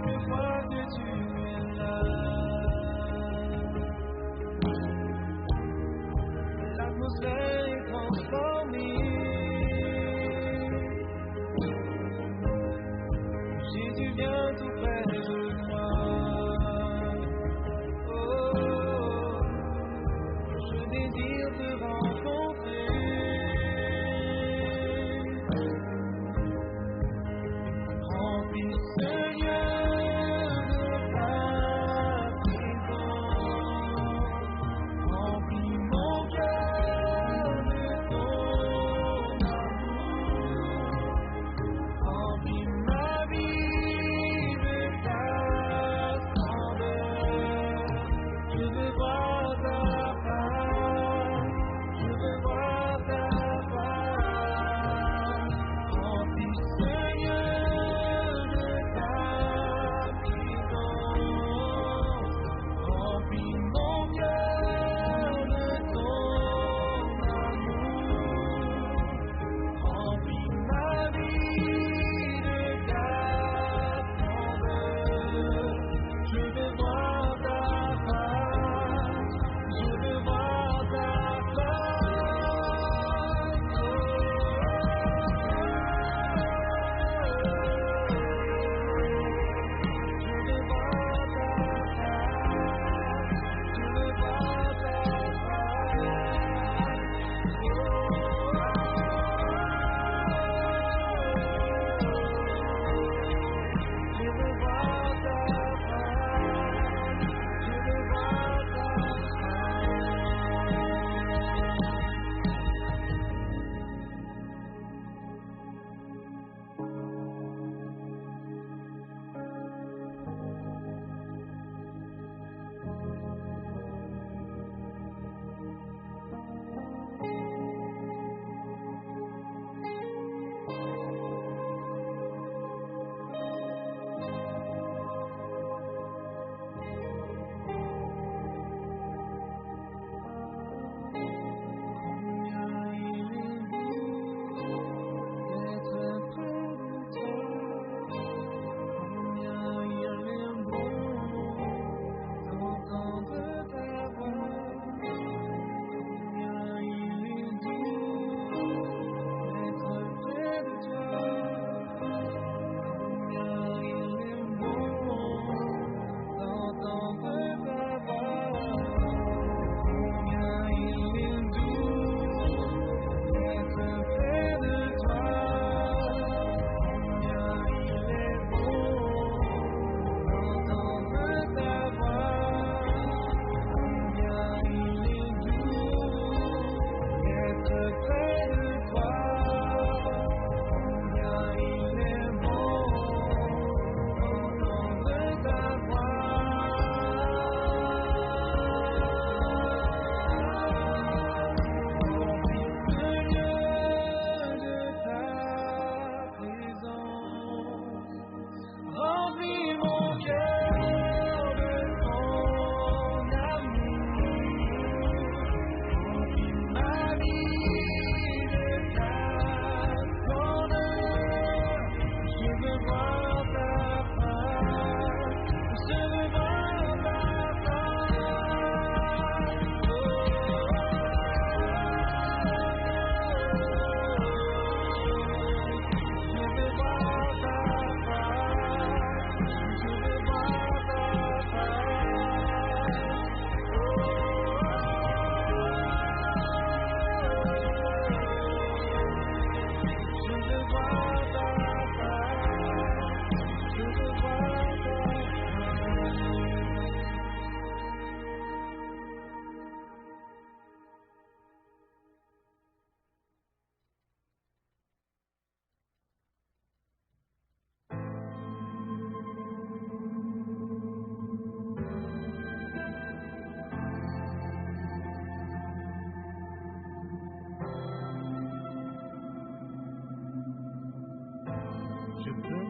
Je crois que tu es là. L'atmosphère est transformée. Jésus vient tout près de moi. Oh, je désire te rencontrer. Remplis Seigneur de ta présence. Remplis mon cœur de ton amour. Remplis ma vie de ta splendeur. Je veux voir ta face. Je veux voir ta face. Remplis Seigneur de ta présence. Remplis mon cœur de ton amour. Remplis ma vie de ta splendeur. Je veux voir ta face. Je veux voir ta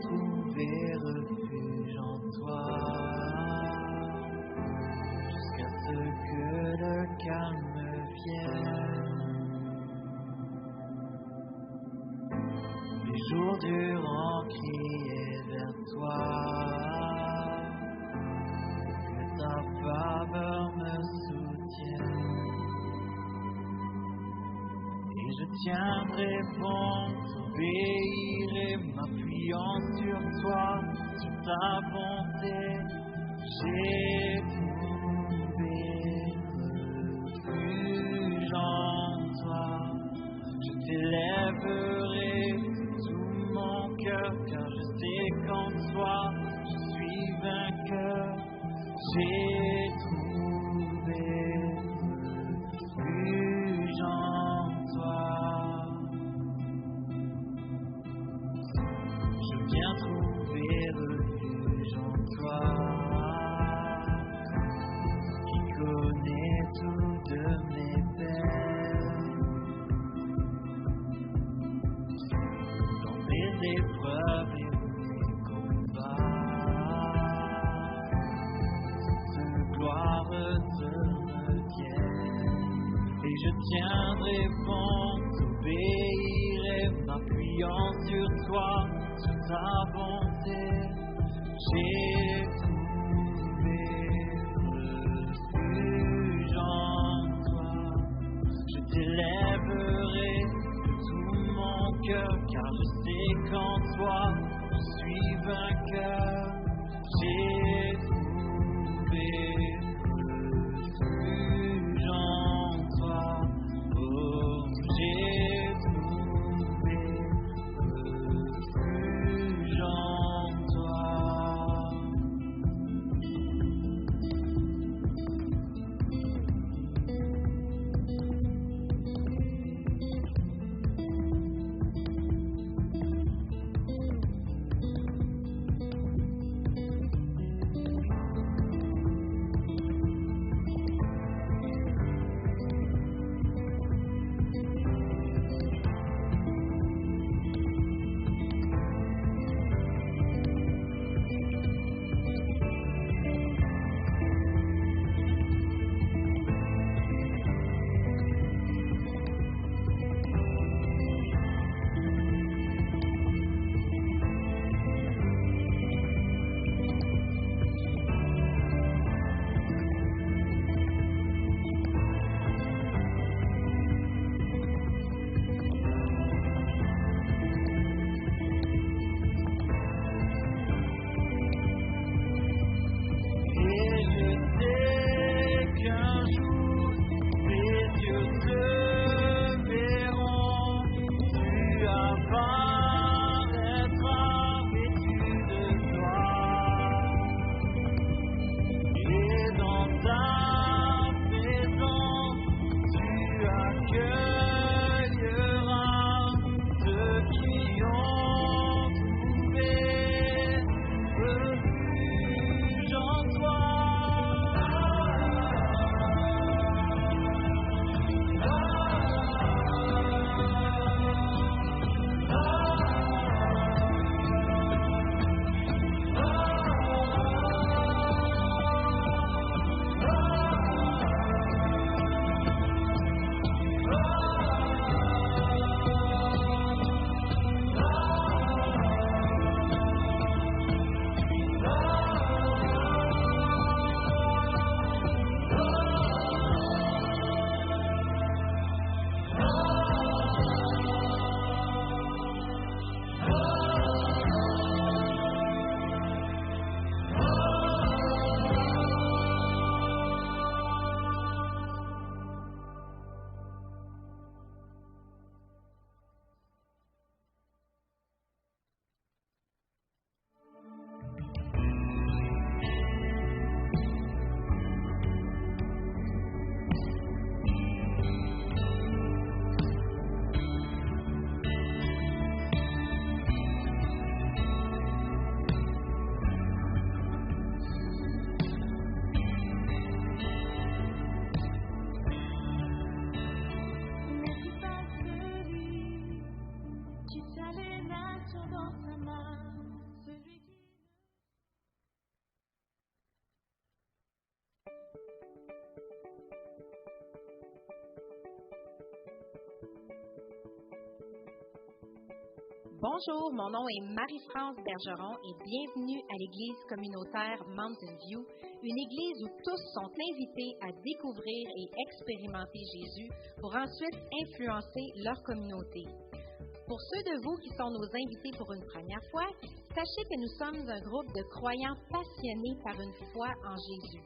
trouver refuge en toi, jusqu'à ce que le calme vienne. Les jours durant crier vers toi. ta faveur me soutienne. Et je tiendrai bon, t'obéirai, m'appuyant sur toi, sur ta bonté. J'ai trouvé refuge en toi. Je t'élèverai de tout mon cœur, car je sais qu'en toi je suis vainqueur. J'ai trouvé refuge en toi. Je viens trouver refuge en toi, qui connaît tout de mes peines. Dans mes épreuves et mes combats, toute gloire te revienne. Et je tiendrai bon, t'obéirai, m'appuyant sur toi, sur ta bonté. J'ai trouvé refuge en toi. Je t'élèverai de tout mon cœur, car je sais qu'en toi je suis vainqueur. J'ai trouvé refuge en toi. Oh, j'ai trouvé refuge en toi. Bonjour, mon nom est Marie-France Bergeron et bienvenue à l'église communautaire Mountain View, une église où tous sont invités à découvrir et expérimenter Jésus pour ensuite influencer leur communauté. Pour ceux de vous qui sont nos invités pour une première fois, sachez que nous sommes un groupe de croyants passionnés par une foi en Jésus.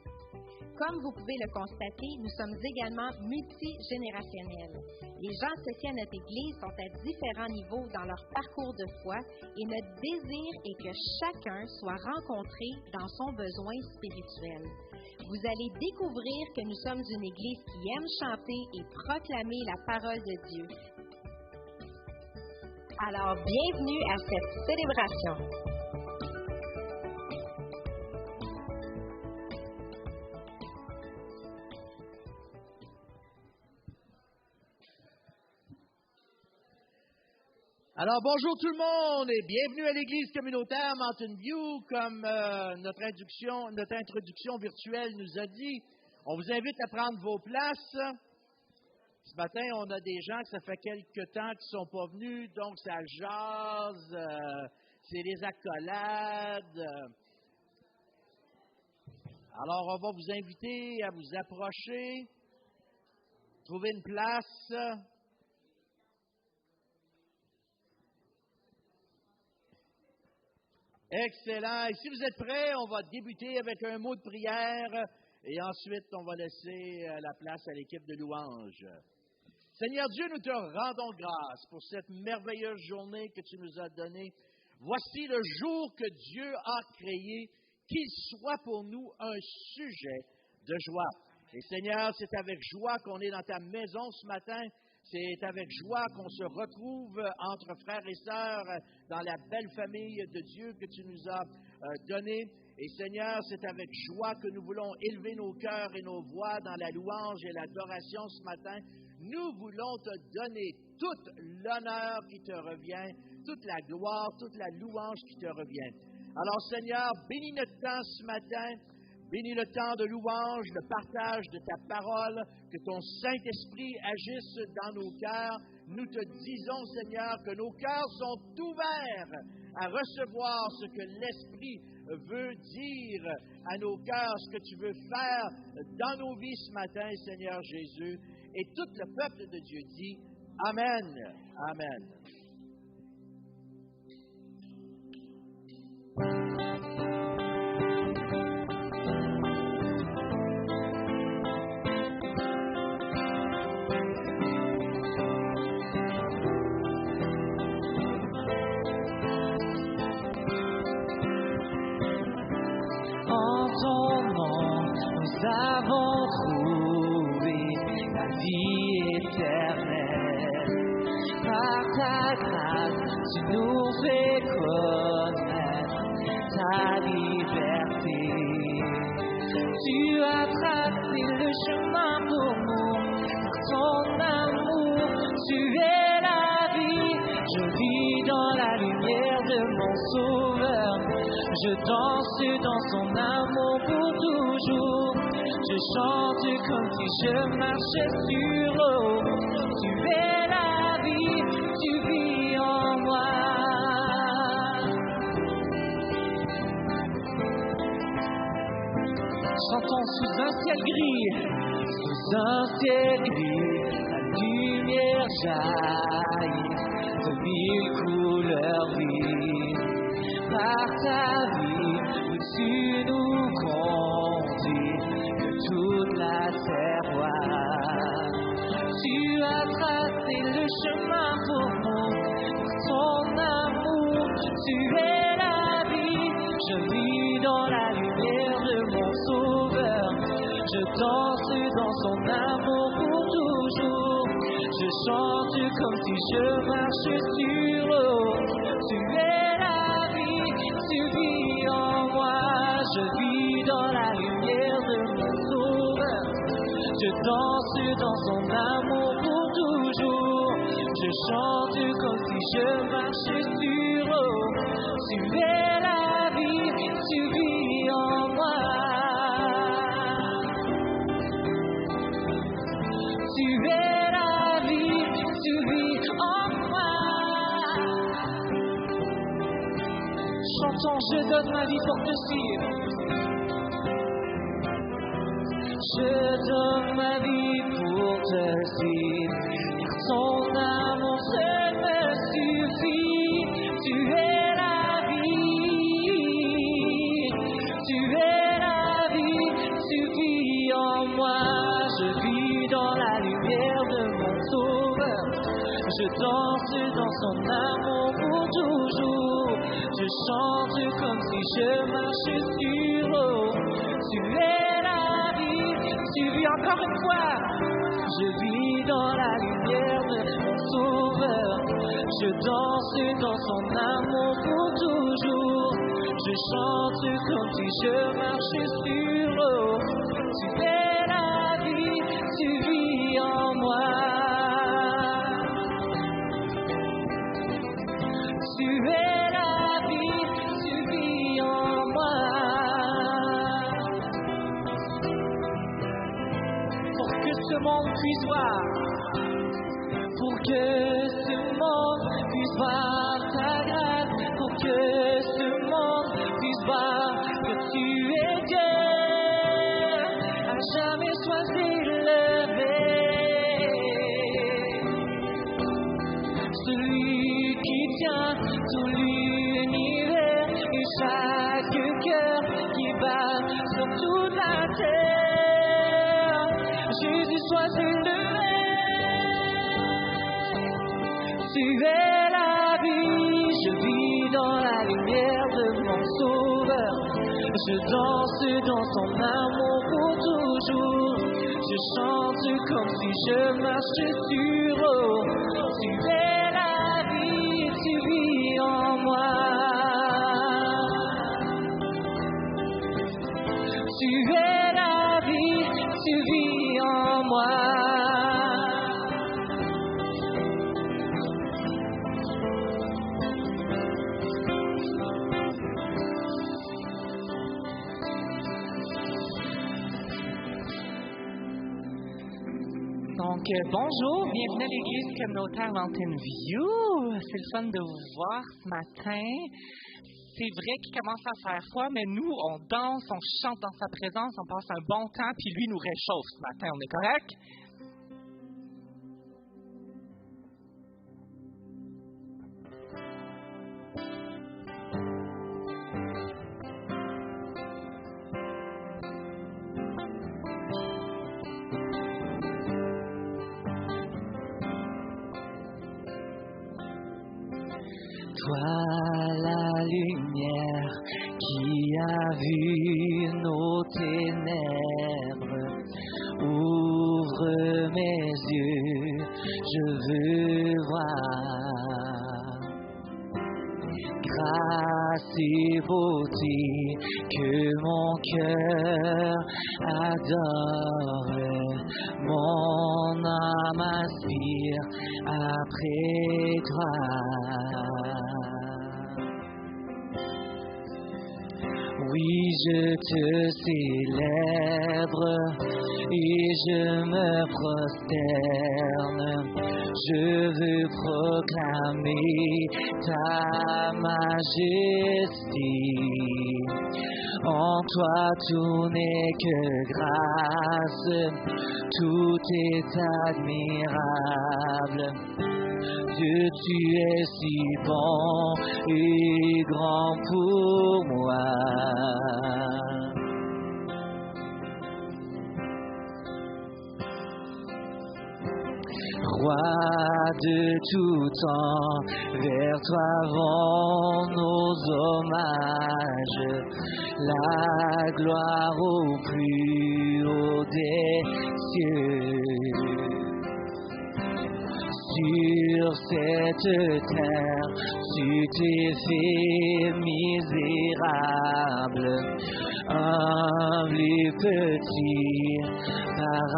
Comme vous pouvez le constater, nous sommes également multigénérationnels. Les gens associés à notre Église sont à différents niveaux dans leur parcours de foi et notre désir est que chacun soit rencontré dans son besoin spirituel. Vous allez découvrir que nous sommes une Église qui aime chanter et proclamer la parole de Dieu. Alors, bienvenue à cette célébration. Alors, bonjour tout le monde et bienvenue à l'église communautaire Mountain View. Comme notre introduction virtuelle nous a dit, on vous invite à prendre vos places. Ce matin, on a des gens que ça fait quelques temps qui ne sont pas venus, donc ça jase, c'est les accolades. Alors, on va vous inviter à vous approcher, trouver une place. Excellent. Et si vous êtes prêts, on va débuter avec un mot de prière et ensuite on va laisser la place à l'équipe de louange. Seigneur Dieu, nous te rendons grâce pour cette merveilleuse journée que tu nous as donnée. Voici le jour que Dieu a créé, qu'il soit pour nous un sujet de joie. Et Seigneur, c'est avec joie qu'on est dans ta maison ce matin. C'est avec joie qu'on se retrouve entre frères et sœurs dans la belle famille de Dieu que tu nous as donnée. Et Seigneur, c'est avec joie que nous voulons élever nos cœurs et nos voix dans la louange et l'adoration ce matin. Nous voulons te donner toute l'honneur qui te revient, toute la gloire, toute la louange qui te revient. Alors Seigneur, bénis notre temps ce matin. Bénis le temps de louange, le partage de ta parole, que ton Saint-Esprit agisse dans nos cœurs. Nous te disons, Seigneur, que nos cœurs sont ouverts à recevoir ce que l'Esprit veut dire à nos cœurs, ce que tu veux faire dans nos vies ce matin, Seigneur Jésus. Et tout le peuple de Dieu dit Amen. Amen. Nous avons trouvé la vie éternelle. Par ta grâce, tu nous fais connaître ta liberté. Tu as tracé le chemin pour nous, par ton amour, tu es la vie. Je vis dans la lumière de mon Sauveur. Je danse dans son amour pour toujours. Je chante comme si je marchais sur l'eau. Tu es la vie, tu vis en moi. Chantons sous un ciel gris, sous un ciel gris, la lumière jaillit de mille couleurs vives. Par ta vie, où tu nous conduis, que toute la terre voit. Tu as tracé le chemin pour nous, par ton amour, tu es la vie. Je vis dans la lumière de mon Sauveur, je danse dans son amour pour toujours. Je chante comme si je marchais sur l'eau. Tu es la vie, tu vis en moi. Je vis dans la lumière de mon Sauveur. Je danse dans son amour pour toujours. Je chante comme si je marchais sur l'eau. Tu es la vie, tu vis en moi. Tu es la vie, tu vis en moi. Chantons, je donne ma vie pour te suivre. Je donne ma vie pour te suivre. Car ton amour seul me suffit. Tu es la vie. Tu es la vie. Tu vis en moi. Je vis dans la lumière de mon Sauveur. Je danse dans son amour pour toujours. Je chante comme si je marchais sur l'eau. Tu es la vie, tu vis encore une fois. Je vis dans la lumière de mon Sauveur. Je danse dans son amour pour toujours. Je chante comme si je marchais sur l'eau. Tu es la vie, tu vis en moi. Tu es la vie, tu vis en moi. Pour que ce monde puisse voir, pour que ce monde puisse voir ta grâce, pour que ce monde puisse voir que tu es Dieu, à jamais sois élevé. Celui qui tient tout l'univers et chaque cœur qui bat sur toute la terre. Jésus, sois élevé. Tu es la vie, je vis dans la lumière de mon Sauveur. Je danse dans son amour pour toujours. Je chante comme si je marchais sur l'eau. Tu es la vie, tu vis en moi. Tu es la vie, tu vis en moi. Donc, bonjour, bienvenue à l'église communautaire Mountain View. C'est le fun de vous voir ce matin. C'est vrai qu'il commence à faire froid, mais nous, on danse, on chante dans sa présence, on passe un bon temps, puis lui nous réchauffe ce matin. On est correct? Toi la lumière qui a vu nos ténèbres, ouvre mes yeux, je veux voir. Grâce et beauté que mon cœur adore, mon âme aspire après toi. Oui, je te célèbre et je me prosterne. Je veux proclamer ta majesté. En toi tout n'est que grâce, tout est admirable. Dieu, tu es si bon et grand pour moi. Roi de tout temps, vers toi vont nos hommages, la gloire au plus haut des cieux. Sur cette terre, tu t'es fait misérable, humble et petit par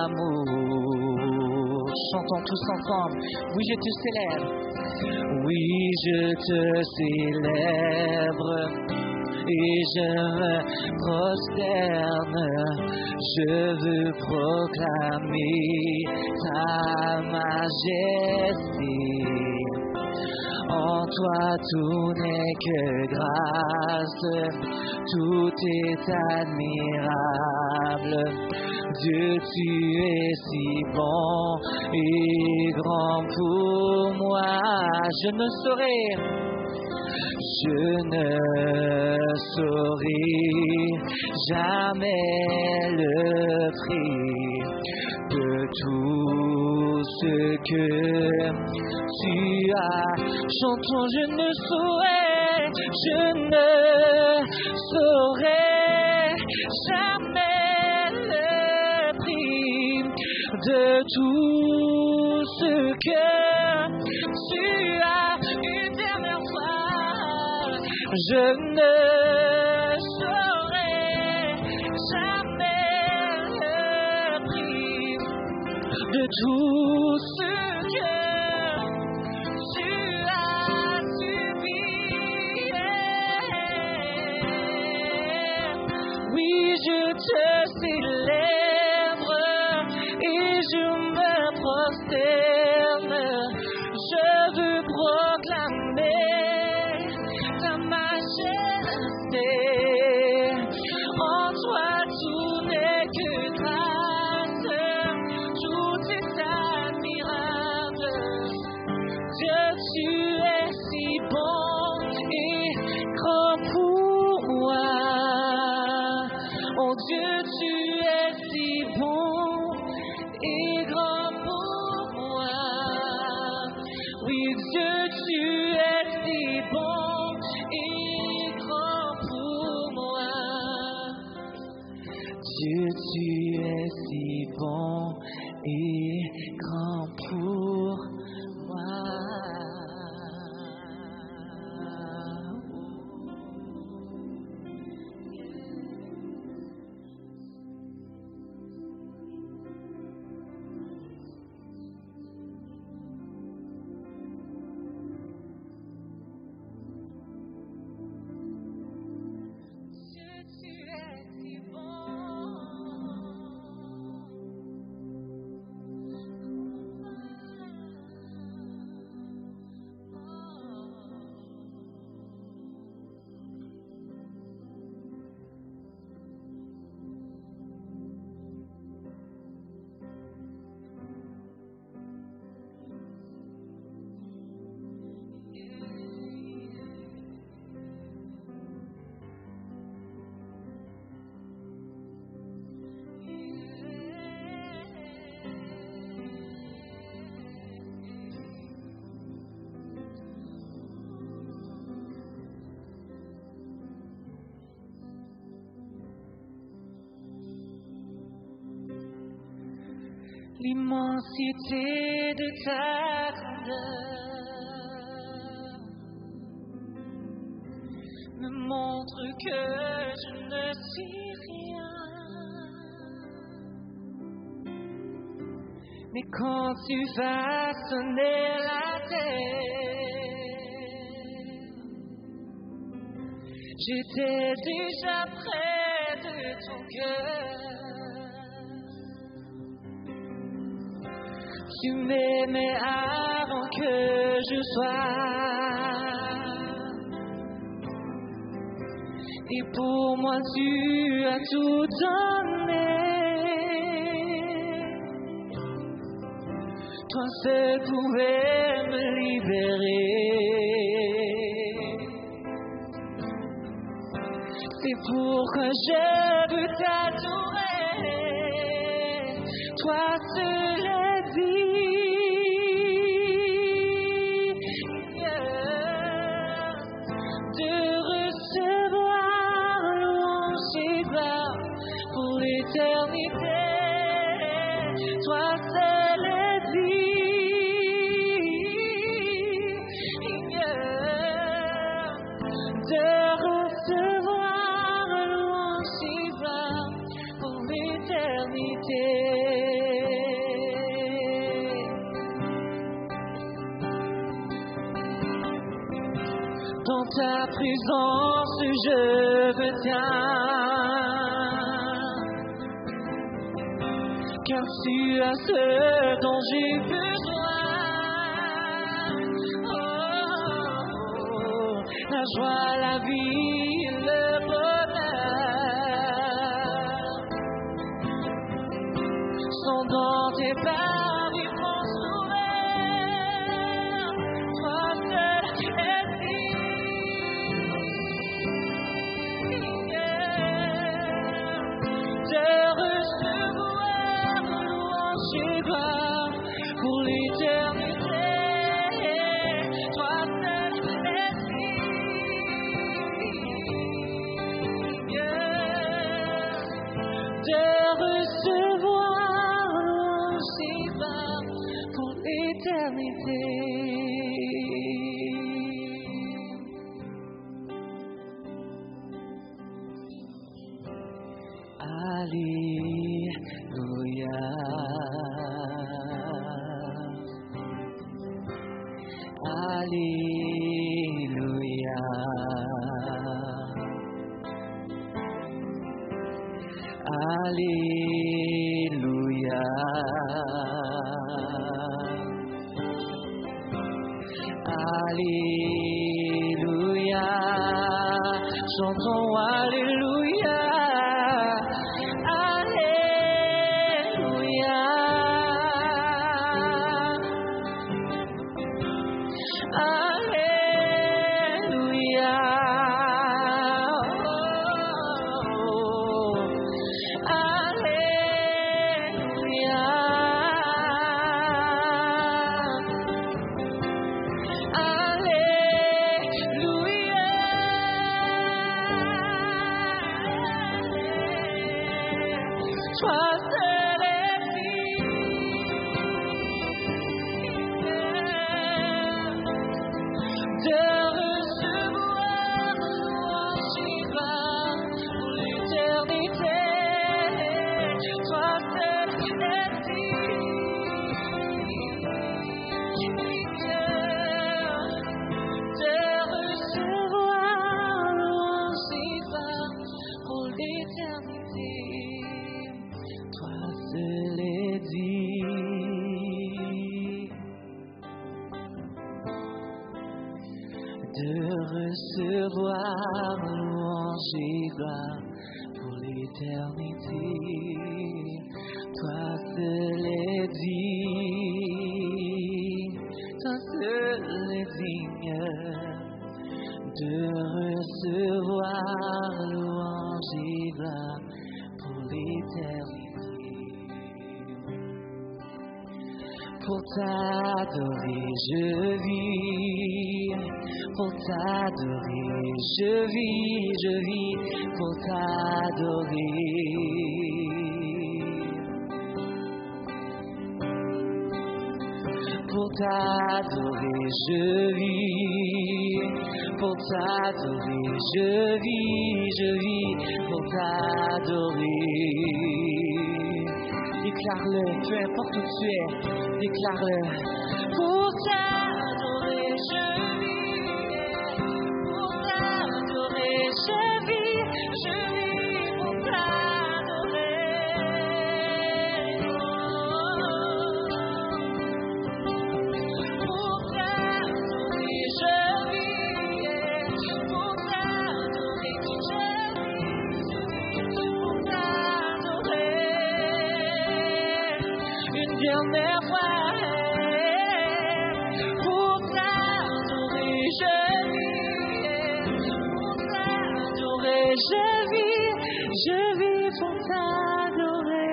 amour. Chantons tous ensemble. Oui, je te célèbre. Oui, je te célèbre. Et je me prosterne, je veux proclamer ta majesté. En toi tout n'est que grâce, tout est admirable. Dieu, tu es si bon et grand pour moi. Je ne saurais jamais le prix de tout ce que tu as. Chantons, je ne saurais jamais le prix de tout ce que tu as. Une dernière fois, je ne saurais jamais le prix de tout ce que tu as subi. Oui, je te célèbre et je me prosterne. Je veux proclamer ta majesté. En toi tout n'est que grâce, tout est admirable. Dieu, tu es si bon et grand pour moi. Oh Dieu, tu es si bon et grand pour moi. Oui, Dieu, tu es si bon et grand pour moi. Dieu, tu es si bon et grand pour moi. Dieu, tu es si L'immensité de ta grandeur me montre que je ne suis rien. Mais quand tu vas sonner la terre, j'étais déjà près de ton cœur. Tu m'aimais avant que je sois, et pour moi tu as tout donné. Toi seul pouvais me libérer. C'est pourquoi je veux t'adorer. Toi seul est digne de recevoir louange et gloire pour l'éternité. Toi seul est digne de recevoir louange et gloire pour l'éternité. Dans ta présence, je me tiens, car tu as ce dont j'ai besoin. Oh, la joie, la vie, le bonheur sont dans tes parfums ouverts. Toi seul es digne de recevoir louange et gloire pour l'éternité. Toi seul es digne de recevoir louange et gloire pour l'éternité. Alléluia. Alléluia. Alléluia. Alléluia. Chantons Alléluia. Alléluia. Alléluia. Oh, Alléluia. Alléluia. Toi seul es digne de recevoir louange et gloire pour l'éternité. Toi seul es digne de recevoir louange et gloire pour l'éternité. Toi seul es digne de recevoir louange et gloire pour l'éternité. Toi seul es digne, toi seul es digne de recevoir louange et gloire pour l'éternité. Pour t'adorer, je vis. Pour t'adorer, je vis. Pour t'adorer. Pour t'adorer, je vis. Pour t'adorer, je vis. Pour t'adorer. Déclare-le, peu importe où tu es, déclare-le. Pour t'adorer, je vis. Pour t'adorer, je vis. Pour t'adorer. Pour t'adorer, je vis. Pour t'adorer, je vis. Pour t'adorer. Une dernière fois, pour t'adorer, je vis. Pour t'adorer, je vis pour t'adorer.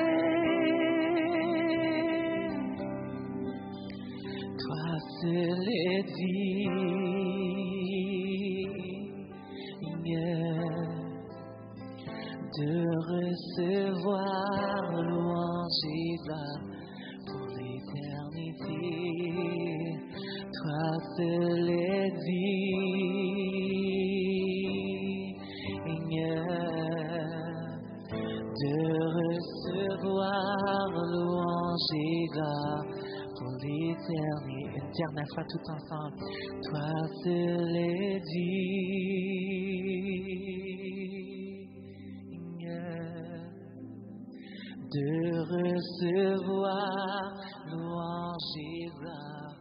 Toi seul es digne de recevoir louange et gloire pour l'éternité. Toi seul es digne de recevoir louange et gloire pour l'éternité. Une dernière fois tout ensemble. Toi seul es digne de recevoir louange et gloire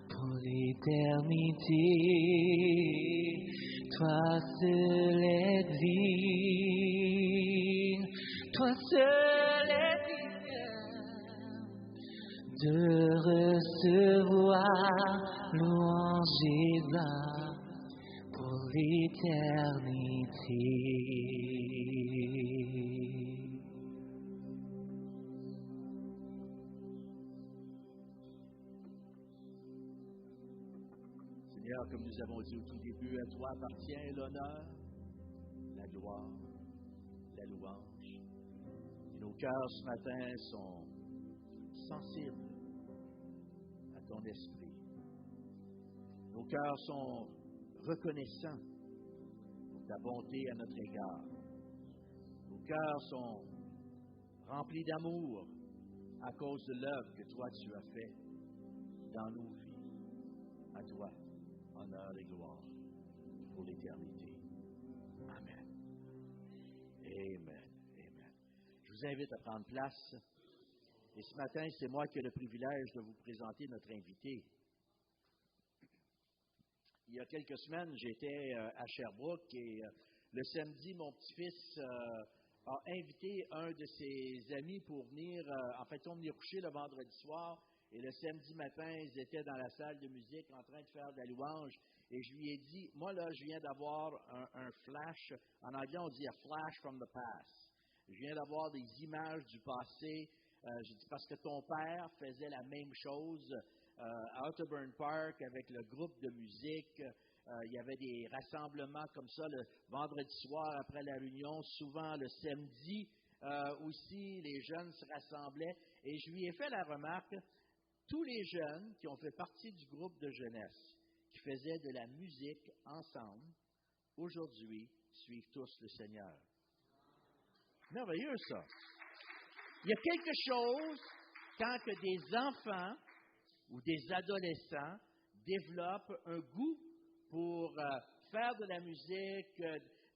pour l'éternité. Toi seul es digne, toi seul es digne de recevoir louange et gloire pour l'éternité. Seigneur, comme nous avons dit au tout début, à toi appartient l'honneur, la gloire, la louange. Et nos cœurs ce matin sont sensibles à ton esprit. Nos cœurs sont reconnaissants pour ta bonté à notre égard. Nos cœurs sont remplis d'amour à cause de l'œuvre que toi tu as faite dans nos vies. À toi, honneur et gloire pour l'éternité. Amen. Amen. Amen. Je vous invite à prendre place. Et ce matin, c'est moi qui ai le privilège de vous présenter notre invité. Il y a quelques semaines, j'étais à Sherbrooke et le samedi, mon petit-fils a invité un de ses amis pour venir, venir coucher le vendredi soir. Et le samedi matin, ils étaient dans la salle de musique en train de faire de la louange. Et je lui ai dit, moi là, je viens d'avoir un flash. En anglais, on dit « a flash from the past ». Je viens d'avoir des images du passé. J'ai dit, parce que ton père faisait la même chose à Otterburn Park avec le groupe de musique. Il y avait des rassemblements comme ça le vendredi soir après la réunion. Souvent le samedi aussi, les jeunes se rassemblaient. Et je lui ai fait la remarque, tous les jeunes qui ont fait partie du groupe de jeunesse, qui faisaient de la musique ensemble, aujourd'hui, suivent tous le Seigneur. Merveilleux, ça. Il y a quelque chose quand que des enfants ou des adolescents développent un goût pour faire de la musique.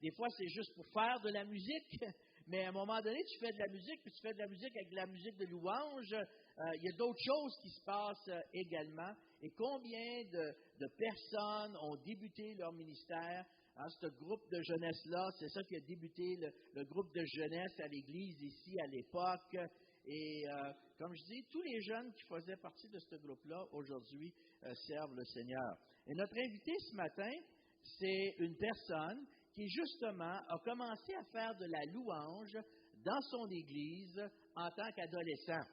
Des fois, c'est juste pour faire de la musique, mais à un moment donné, tu fais de la musique, puis tu fais de la musique avec de la musique de louange. Il y a d'autres choses qui se passent également. Et combien de personnes ont débuté leur ministère? Ce groupe de jeunesse-là, c'est ça qui a débuté le groupe de jeunesse à l'Église ici à l'époque. Et comme je dis, tous les jeunes qui faisaient partie de ce groupe-là, aujourd'hui, servent le Seigneur. Et notre invité ce matin, c'est une personne qui, justement, a commencé à faire de la louange dans son Église en tant qu'adolescent.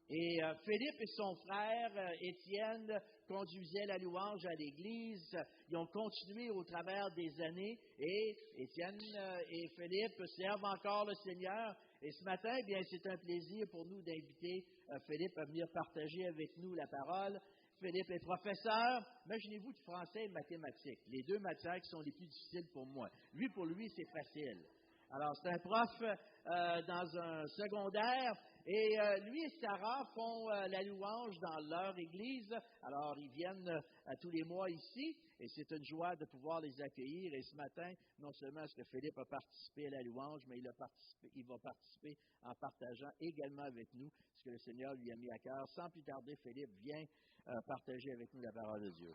Et Philippe et son frère Étienne conduisaient la louange à l'Église. Ils ont continué au travers des années et Étienne et Philippe servent encore le Seigneur. Et ce matin, eh bien, c'est un plaisir pour nous d'inviter Philippe à venir partager avec nous la parole. Philippe est professeur, imaginez-vous, de français et mathématiques, les deux matières qui sont les plus difficiles pour moi. Lui, pour lui, c'est facile. Alors, c'est un prof dans un secondaire et lui et Sarah font la louange dans leur église. Alors, ils viennent tous les mois ici et c'est une joie de pouvoir les accueillir. Et ce matin, non seulement est-ce que Philippe a participé à la louange, mais il va participer en partageant également avec nous ce que le Seigneur lui a mis à cœur. Sans plus tarder, Philippe, viens partager avec nous la parole de Dieu.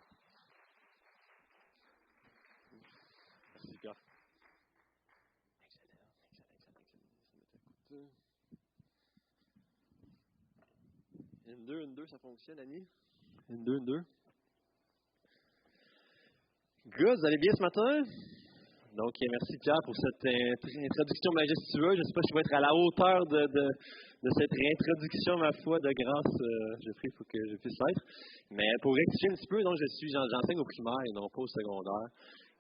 Merci, Pierre. Une deux, ça fonctionne, Annie? Une deux. Good, vous allez bien ce matin? Donc, merci Pierre pour cette introduction majestueuse. Je ne sais pas si je vais être à la hauteur de cette réintroduction, ma foi, de grâce. Je prie pour que je puisse l'être. Mais pour rectifier un petit peu, donc j'enseigne au primaire et non pas au secondaire.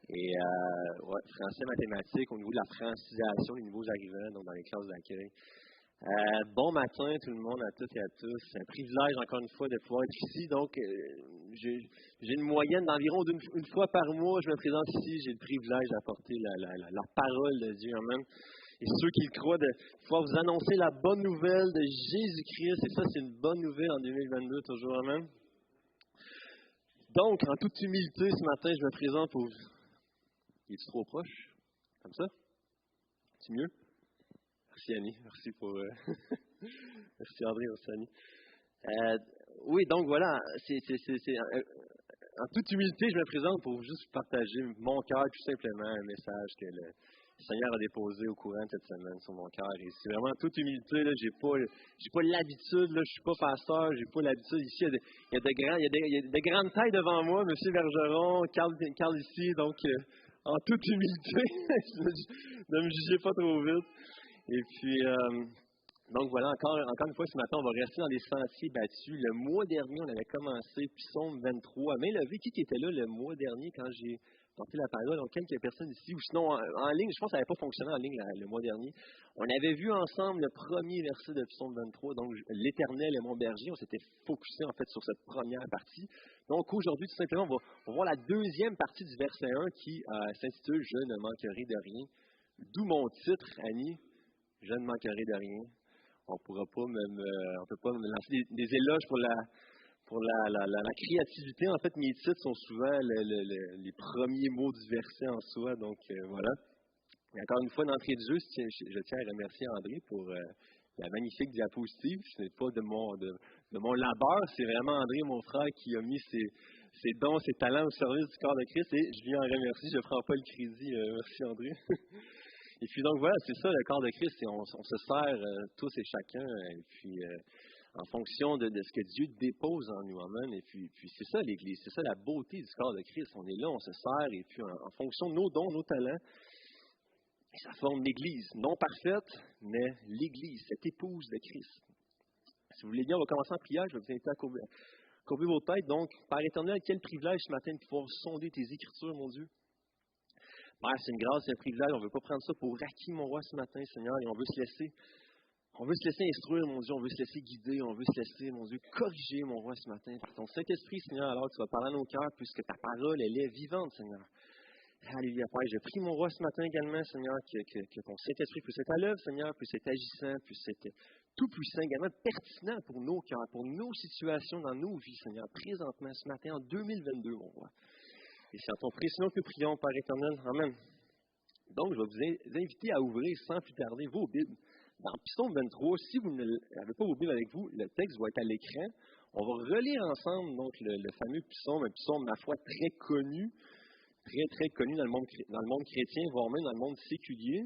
Et français, mathématiques, au niveau de la francisation, les nouveaux arrivants, donc dans les classes d'accueil. Bon matin tout le monde, à toutes et à tous. C'est un privilège encore une fois de pouvoir être ici. Donc, j'ai une moyenne d'environ une fois par mois, je me présente ici. J'ai le privilège d'apporter la parole de Dieu. Amen. Et ceux qui le croient, de pouvoir vous annoncer la bonne nouvelle de Jésus-Christ. Et ça, c'est une bonne nouvelle en 2022, toujours. Amen. Donc, en toute humilité, ce matin, je me présente pour... Es-tu trop proche? Comme ça? C'est mieux? Merci Annie, merci pour... merci André, merci Annie. Oui, donc voilà, c'est en toute humilité, je me présente pour juste partager mon cœur, tout simplement, un message que le Seigneur a déposé au courant de cette semaine sur mon cœur. Et c'est vraiment en toute humilité, là, j'ai pas l'habitude, là, je suis pas pasteur, j'ai pas l'habitude. Ici, il y a de grandes tailles devant moi, M. Bergeron, Carl ici, donc en toute humilité, ne me jugez pas trop vite. Et puis, donc voilà, encore une fois, ce matin, on va rester dans des sentiers battus. Le mois dernier, on avait commencé Psaume 23. Mais levé, qui était là le mois dernier quand j'ai porté la parole? Donc, quelques personnes ici, ou sinon en ligne, je pense que ça n'avait pas fonctionné en ligne le mois dernier. On avait vu ensemble le premier verset de Psaume 23, donc l'Éternel est mon berger. On s'était focusé en fait sur cette première partie. Donc aujourd'hui, tout simplement, on va voir la deuxième partie du verset 1 qui s'intitule « Je ne manquerai de rien ». D'où mon titre, Annie, « Je ne manquerai de rien ». On peut pas me lancer des éloges pour la créativité. En fait, mes titres sont souvent les premiers mots du verset en soi. Donc, voilà. Et encore une fois, d'entrée de jeu, je tiens à remercier André pour la magnifique diapositive. Ce n'est pas de mon labeur, c'est vraiment André, mon frère, qui a mis ses dons, ses talents au service du corps de Christ. Et je lui en remercie. Je ne prends pas le crédit. Merci, André. Et puis donc voilà, c'est ça le corps de Christ, on se sert tous et chacun, et puis en fonction de ce que Dieu dépose en nous, amen. Et puis c'est ça l'Église, c'est ça la beauté du corps de Christ. On est là, on se sert, et puis en fonction de nos dons, nos talents, ça forme l'Église, non parfaite, mais l'Église, cette épouse de Christ. Si vous voulez bien, on va commencer en prière, je vais vous inviter à courber vos têtes. Donc, Père éternel, quel privilège ce matin de pouvoir sonder tes Écritures, mon Dieu. Père, c'est une grâce, c'est un privilège. On ne veut pas prendre ça pour acquis, mon roi, ce matin, Seigneur, et on veut se laisser instruire, mon Dieu, on veut se laisser guider, on veut se laisser, mon Dieu, corriger, mon roi, ce matin. Par ton Saint-Esprit, Seigneur, alors tu vas parler à nos cœurs, puisque ta parole, elle est vivante, Seigneur. Alléluia, Père. Je prie, mon roi, ce matin également, Seigneur, que ton Saint-Esprit puisse être à l'œuvre, Seigneur, puisse être agissant, puisse être tout puissant, également pertinent pour nos cœurs, pour nos situations dans nos vies, Seigneur, présentement, ce matin, en 2022, mon roi. Et c'est en ton précieux nom que nous prions, Père éternel. Amen. Donc, je vais vous inviter à ouvrir sans plus tarder vos Bibles. Dans Psaume 23, si vous n'avez pas vos Bibles avec vous, le texte va être à l'écran. On va relire ensemble donc, le fameux psaume, un psaume, ma foi, très connu dans le monde chrétien, voire même dans le monde séculier.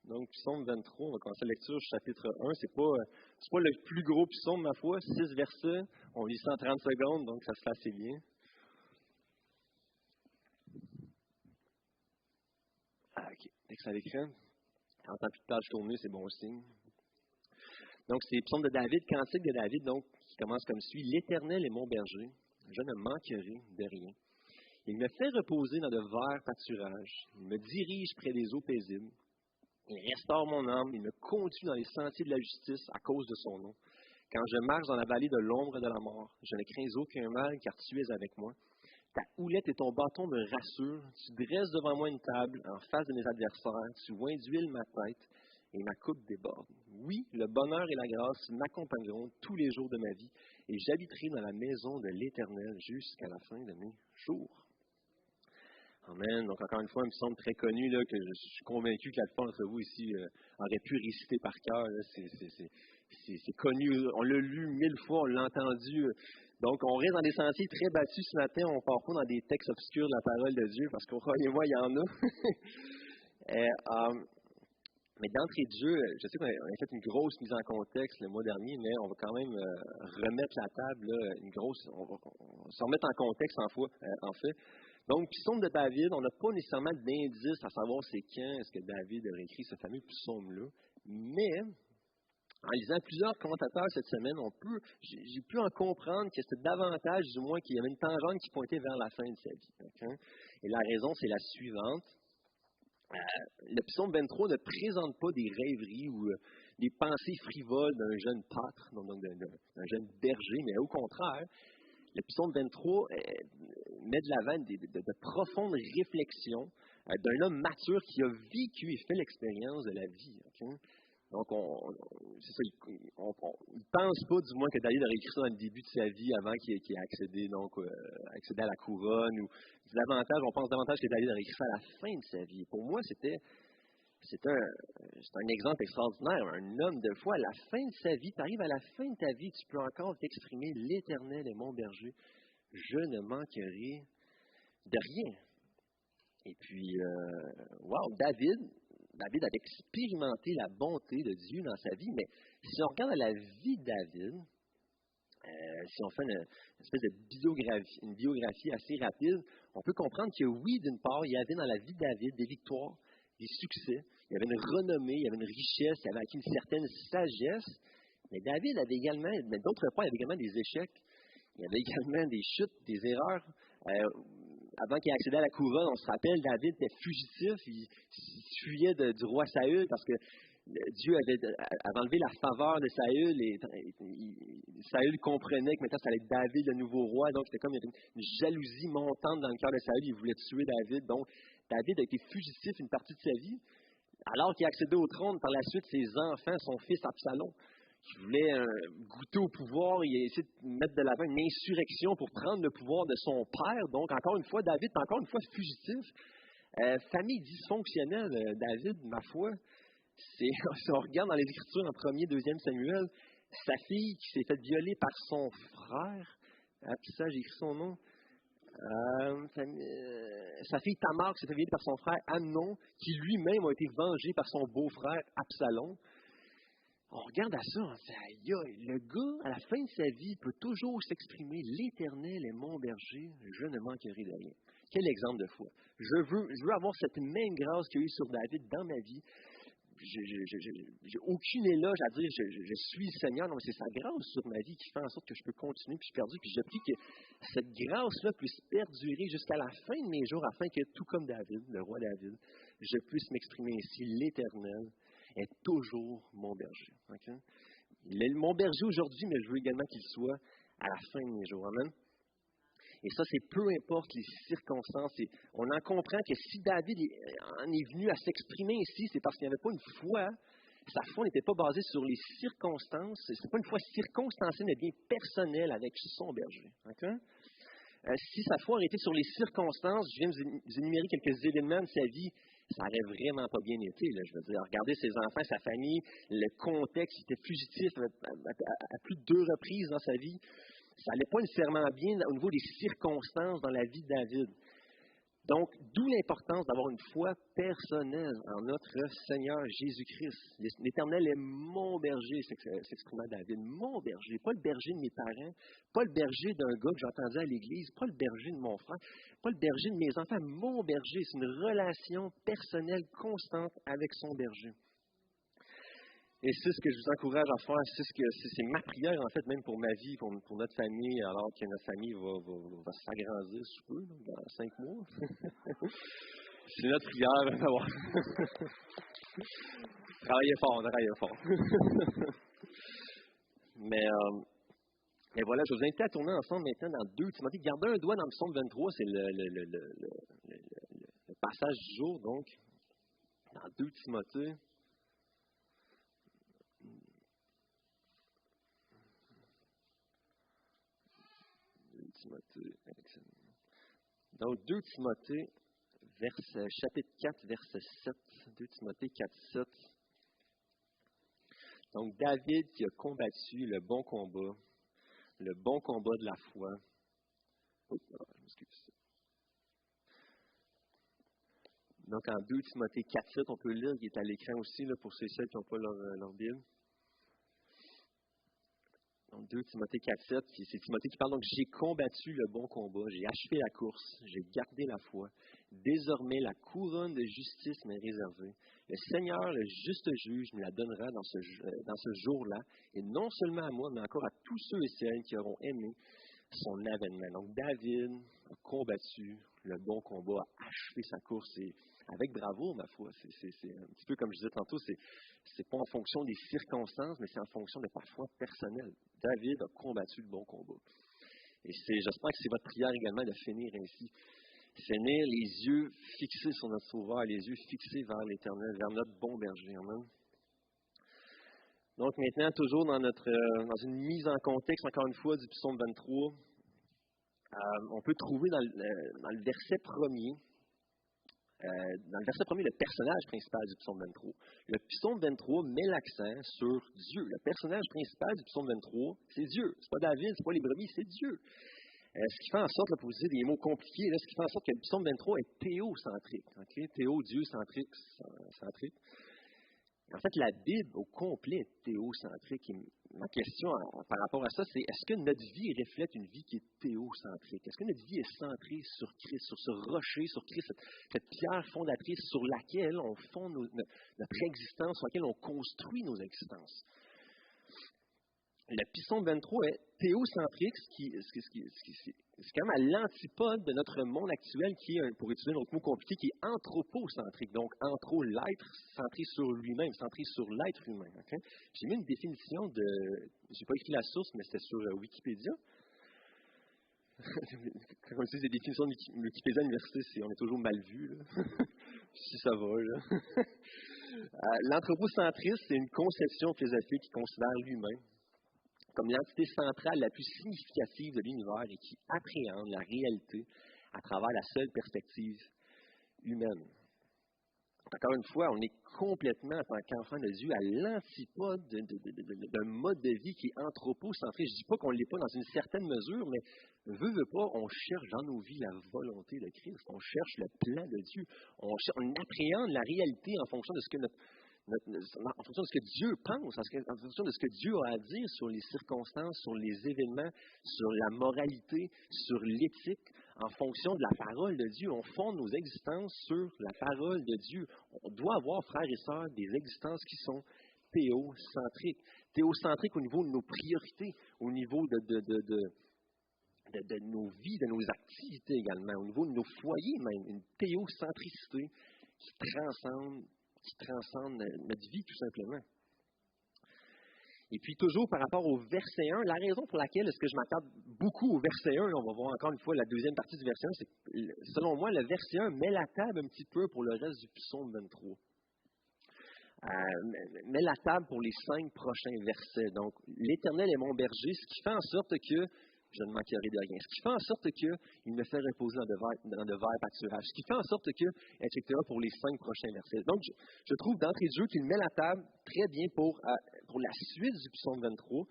Donc, Psaume 23, on va commencer la lecture, chapitre 1. C'est pas le plus gros psaume, ma foi, 6 versets. On lit ça en 30 secondes, donc ça se fait assez bien. OK. Texte à l'écran. En tant que page tournée, c'est bon signe. Donc, c'est Psaume de David, cantique de David, donc, qui commence comme suit. L'Éternel est mon berger, je ne manquerai de rien. Il me fait reposer dans de verts pâturages. Il me dirige près des eaux paisibles. Il restaure mon âme. Il me conduit dans les sentiers de la justice à cause de son nom. Quand je marche dans la vallée de l'ombre de la mort, je ne crains aucun mal, car tu es avec moi. Ta houlette et ton bâton me rassurent. Tu dresses devant moi une table en face de mes adversaires. Tu oins d'huile ma tête et ma coupe déborde. Oui, le bonheur et la grâce m'accompagneront tous les jours de ma vie et j'habiterai dans la maison de l'Éternel jusqu'à la fin de mes jours. Amen. Donc, encore une fois, il me semble très connu là, que je suis convaincu que la plupart d'entre vous ici auraient pu réciter par cœur. C'est connu. On l'a lu 1000 fois, on l'a entendu. Donc, on reste dans des sentiers très battus ce matin. On ne part pas dans des textes obscurs de la parole de Dieu, parce que, croyez-moi, il y en a. Mais d'entrée de jeu, je sais qu'on a fait une grosse mise en contexte le mois dernier, mais on va quand même remettre la table, là, on va se remettre en contexte en fait. Donc, psaume de David, on n'a pas nécessairement d'indice à savoir c'est quand est-ce que David aurait écrit ce fameux psaume-là, mais en lisant plusieurs commentateurs cette semaine, j'ai pu en comprendre que c'était davantage, du moins, qu'il y avait une tangente qui pointait vers la fin de sa vie. Okay? Et la raison, c'est la suivante. Le psaume 23 ne présente pas des rêveries ou des pensées frivoles d'un jeune pâtre, donc d'un jeune berger, mais au contraire, le psaume 23 met de l'avant de profondes réflexions d'un homme mature qui a vécu et fait l'expérience de la vie. Okay? Donc, c'est ça, il ne pense pas, du moins, que David aurait écrit ça dans le début de sa vie avant qu'il ait accédé à la couronne. On pense davantage que David aurait écrit ça à la fin de sa vie. Et pour moi, c'est un exemple extraordinaire. Un homme de foi, à la fin de sa vie, tu arrives à la fin de ta vie, tu peux encore t'exprimer, l'Éternel est mon berger. je ne manquerai de rien. Et puis, David avait expérimenté la bonté de Dieu dans sa vie, mais si on regarde la vie de David, si on fait une espèce de une biographie assez rapide, on peut comprendre que oui, d'une part, il y avait dans la vie de David des victoires, des succès, il y avait une renommée, il y avait une richesse, il avait acquis une certaine sagesse, mais David avait également, mais d'autre part, il y avait également des échecs, il y avait également des chutes, des erreurs. Avant qu'il accède à la couronne, on se rappelle, David était fugitif, il fuyait du roi Saül parce que Dieu avait enlevé la faveur de Saül et Saül comprenait que maintenant ça allait être David le nouveau roi, donc c'était comme une jalousie montante dans le cœur de Saül, il voulait tuer David, donc David a été fugitif une partie de sa vie, alors qu'il accédait au trône, par la suite ses enfants, son fils Absalom, qui voulait goûter au pouvoir, il a essayé de mettre de l'avant une insurrection pour prendre le pouvoir de son père, donc encore une fois, David est encore une fois fugitif, famille dysfonctionnelle, David, ma foi. Si on regarde dans les Écritures, en 1er, 2e Samuel, sa fille qui s'est faite violer par son frère, puis ça, j'ai écrit son nom, sa fille Tamar qui s'est fait violer par son frère Amnon, qui lui-même a été vengé par son beau-frère Absalom. On regarde à ça, on se dit, aïe, aïe, le gars, à la fin de sa vie, peut toujours s'exprimer, l'Éternel est mon berger, je ne manquerai de rien. Quel exemple de foi. Je veux avoir cette même grâce qu'il y a eu sur David dans ma vie. J'ai aucune éloge à dire je suis le Seigneur, non, c'est sa grâce sur ma vie qui fait en sorte que je peux continuer, puis je perdure, puis je prie que cette grâce-là puisse perdurer jusqu'à la fin de mes jours, afin que, tout comme David, le roi David, je puisse m'exprimer ainsi, l'Éternel est toujours mon berger. Okay? Il est mon berger aujourd'hui, mais je veux également qu'il soit à la fin de mes jours. Amen. Et ça, c'est peu importe les circonstances. Et on en comprend que si David en est venu à s'exprimer ici, c'est parce qu'il n'y avait pas une foi. Sa foi n'était pas basée sur les circonstances. Ce n'est pas une foi circonstancielle, mais bien personnelle avec son berger. Okay? Si sa foi aurait été sur les circonstances, je viens de vous énumérer quelques éléments de sa vie, ça n'aurait vraiment pas bien été. Là. Je veux dire, regardez ses enfants, sa famille, le contexte, il était fugitif à plus de 2 reprises dans sa vie. Ça n'allait pas nécessairement bien au niveau des circonstances dans la vie de David. Donc, d'où l'importance d'avoir une foi personnelle en notre Seigneur Jésus-Christ. L'Éternel est mon berger, s'exprimait David, mon berger, pas le berger de mes parents, pas le berger d'un gars que j'entendais à l'église, pas le berger de mon frère, pas le berger de mes enfants, mon berger. C'est une relation personnelle constante avec son berger. Et c'est ce que je vous encourage à faire, c'est ma prière en fait, même pour ma vie, pour notre famille, alors que notre famille va s'agrandir sous peu, dans 5 mois. C'est notre prière d'avoir. Travaillez fort. Mais voilà, je vous invite à tourner ensemble maintenant dans 2 Timothée. Gardez un doigt dans le psaume 23, c'est le passage du jour, donc, dans 2 Timothée. Donc, 2 Timothée, chapitre 4, verset 7. 2 Timothée 4, 7. Donc, David qui a combattu le bon combat de la foi. Donc, en 2 Timothée 4, 7, on peut lire, il est à l'écran aussi là, pour ceux et celles qui n'ont pas leur Bible. 2 Timothée 4, 7, c'est Timothée qui parle, donc j'ai combattu le bon combat, j'ai achevé la course, j'ai gardé la foi. Désormais, la couronne de justice m'est réservée. Le Seigneur, le juste juge, me la donnera dans ce jour-là, et non seulement à moi, mais encore à tous ceux et celles qui auront aimé son avènement. Donc David a combattu le bon combat, a achevé sa course, et avec bravoure, ma foi. C'est un petit peu comme je disais tantôt, c'est pas en fonction des circonstances, mais c'est en fonction de ta foi personnelle. David a combattu le bon combat. Et j'espère que c'est votre prière également de finir ainsi. Finir les yeux fixés sur notre Sauveur, les yeux fixés vers l'Éternel, vers notre bon berger. Amen. Donc maintenant, toujours dans une mise en contexte, encore une fois, du psaume 23, on peut trouver dans le verset premier, le personnage principal du psaume 23. Le psaume 23 met l'accent sur Dieu. Le personnage principal du psaume 23, c'est Dieu. C'est pas David, c'est pas les brebis, c'est Dieu. Ce qui fait en sorte, là, pour utiliser des mots compliqués, là, ce qui fait en sorte que le psaume 23 est théocentrique. Okay? Théo, Dieu, centrique. En fait, la Bible au complet est théocentrique. Et ma question par rapport à ça, c'est est-ce que notre vie reflète une vie qui est théocentrique? Est-ce que notre vie est centrée sur Christ, sur ce rocher, sur Christ, cette pierre fondatrice sur laquelle on fonde notre existence, sur laquelle on construit nos existences? Le psaume 23 est théocentrique, c'est quand même à l'antipode de notre monde actuel qui est, pour utiliser un autre mot compliqué, qui est anthropocentrique. Donc, l'être centré sur lui-même, centré sur l'être humain. Okay? J'ai mis une définition j'ai pas écrit la source, mais c'était sur Wikipédia. Quand on utilise des définitions de Wikipédia à l'université, on est toujours mal vu, là. Si ça va, là. L'anthropocentrisme, c'est une conception philosophique qui considère l'humain comme l'entité centrale la plus significative de l'univers et qui appréhende la réalité à travers la seule perspective humaine. Encore une fois, on est complètement, en tant qu'enfant de Dieu, à l'antipode d'un mode de vie qui est anthropocentré. Je ne dis pas qu'on ne l'est pas dans une certaine mesure, mais veut pas, on cherche dans nos vies la volonté de Christ, on cherche le plan de Dieu, on appréhende la réalité en fonction de ce que en fonction de ce que Dieu pense, en fonction de ce que Dieu a à dire sur les circonstances, sur les événements, sur la moralité, sur l'éthique, en fonction de la parole de Dieu. On fonde nos existences sur la parole de Dieu. On doit avoir, frères et sœurs, des existences qui sont théocentriques. Théocentriques au niveau de nos priorités, au niveau de nos vies, de nos activités également, au niveau de nos foyers même. Une théocentricité qui transcende notre vie, tout simplement. Et puis, toujours par rapport au verset 1, la raison pour laquelle est-ce que je m'attarde beaucoup au verset 1, on va voir encore une fois la deuxième partie du verset 1, c'est que, selon moi, le verset 1 met la table un petit peu pour le reste du psaume 23. Met la table pour les 5 prochains versets. Donc, l'Éternel est mon berger, ce qui fait en sorte que je ne manquerai de rien. Ce qui fait en sorte qu'il me fait reposer dans de verts pâturages. Ce qui fait en sorte que, etc., pour les 5 prochains versets. Donc, je trouve d'entrée de jeu qu'il met la table très bien pour la suite du psaume 23.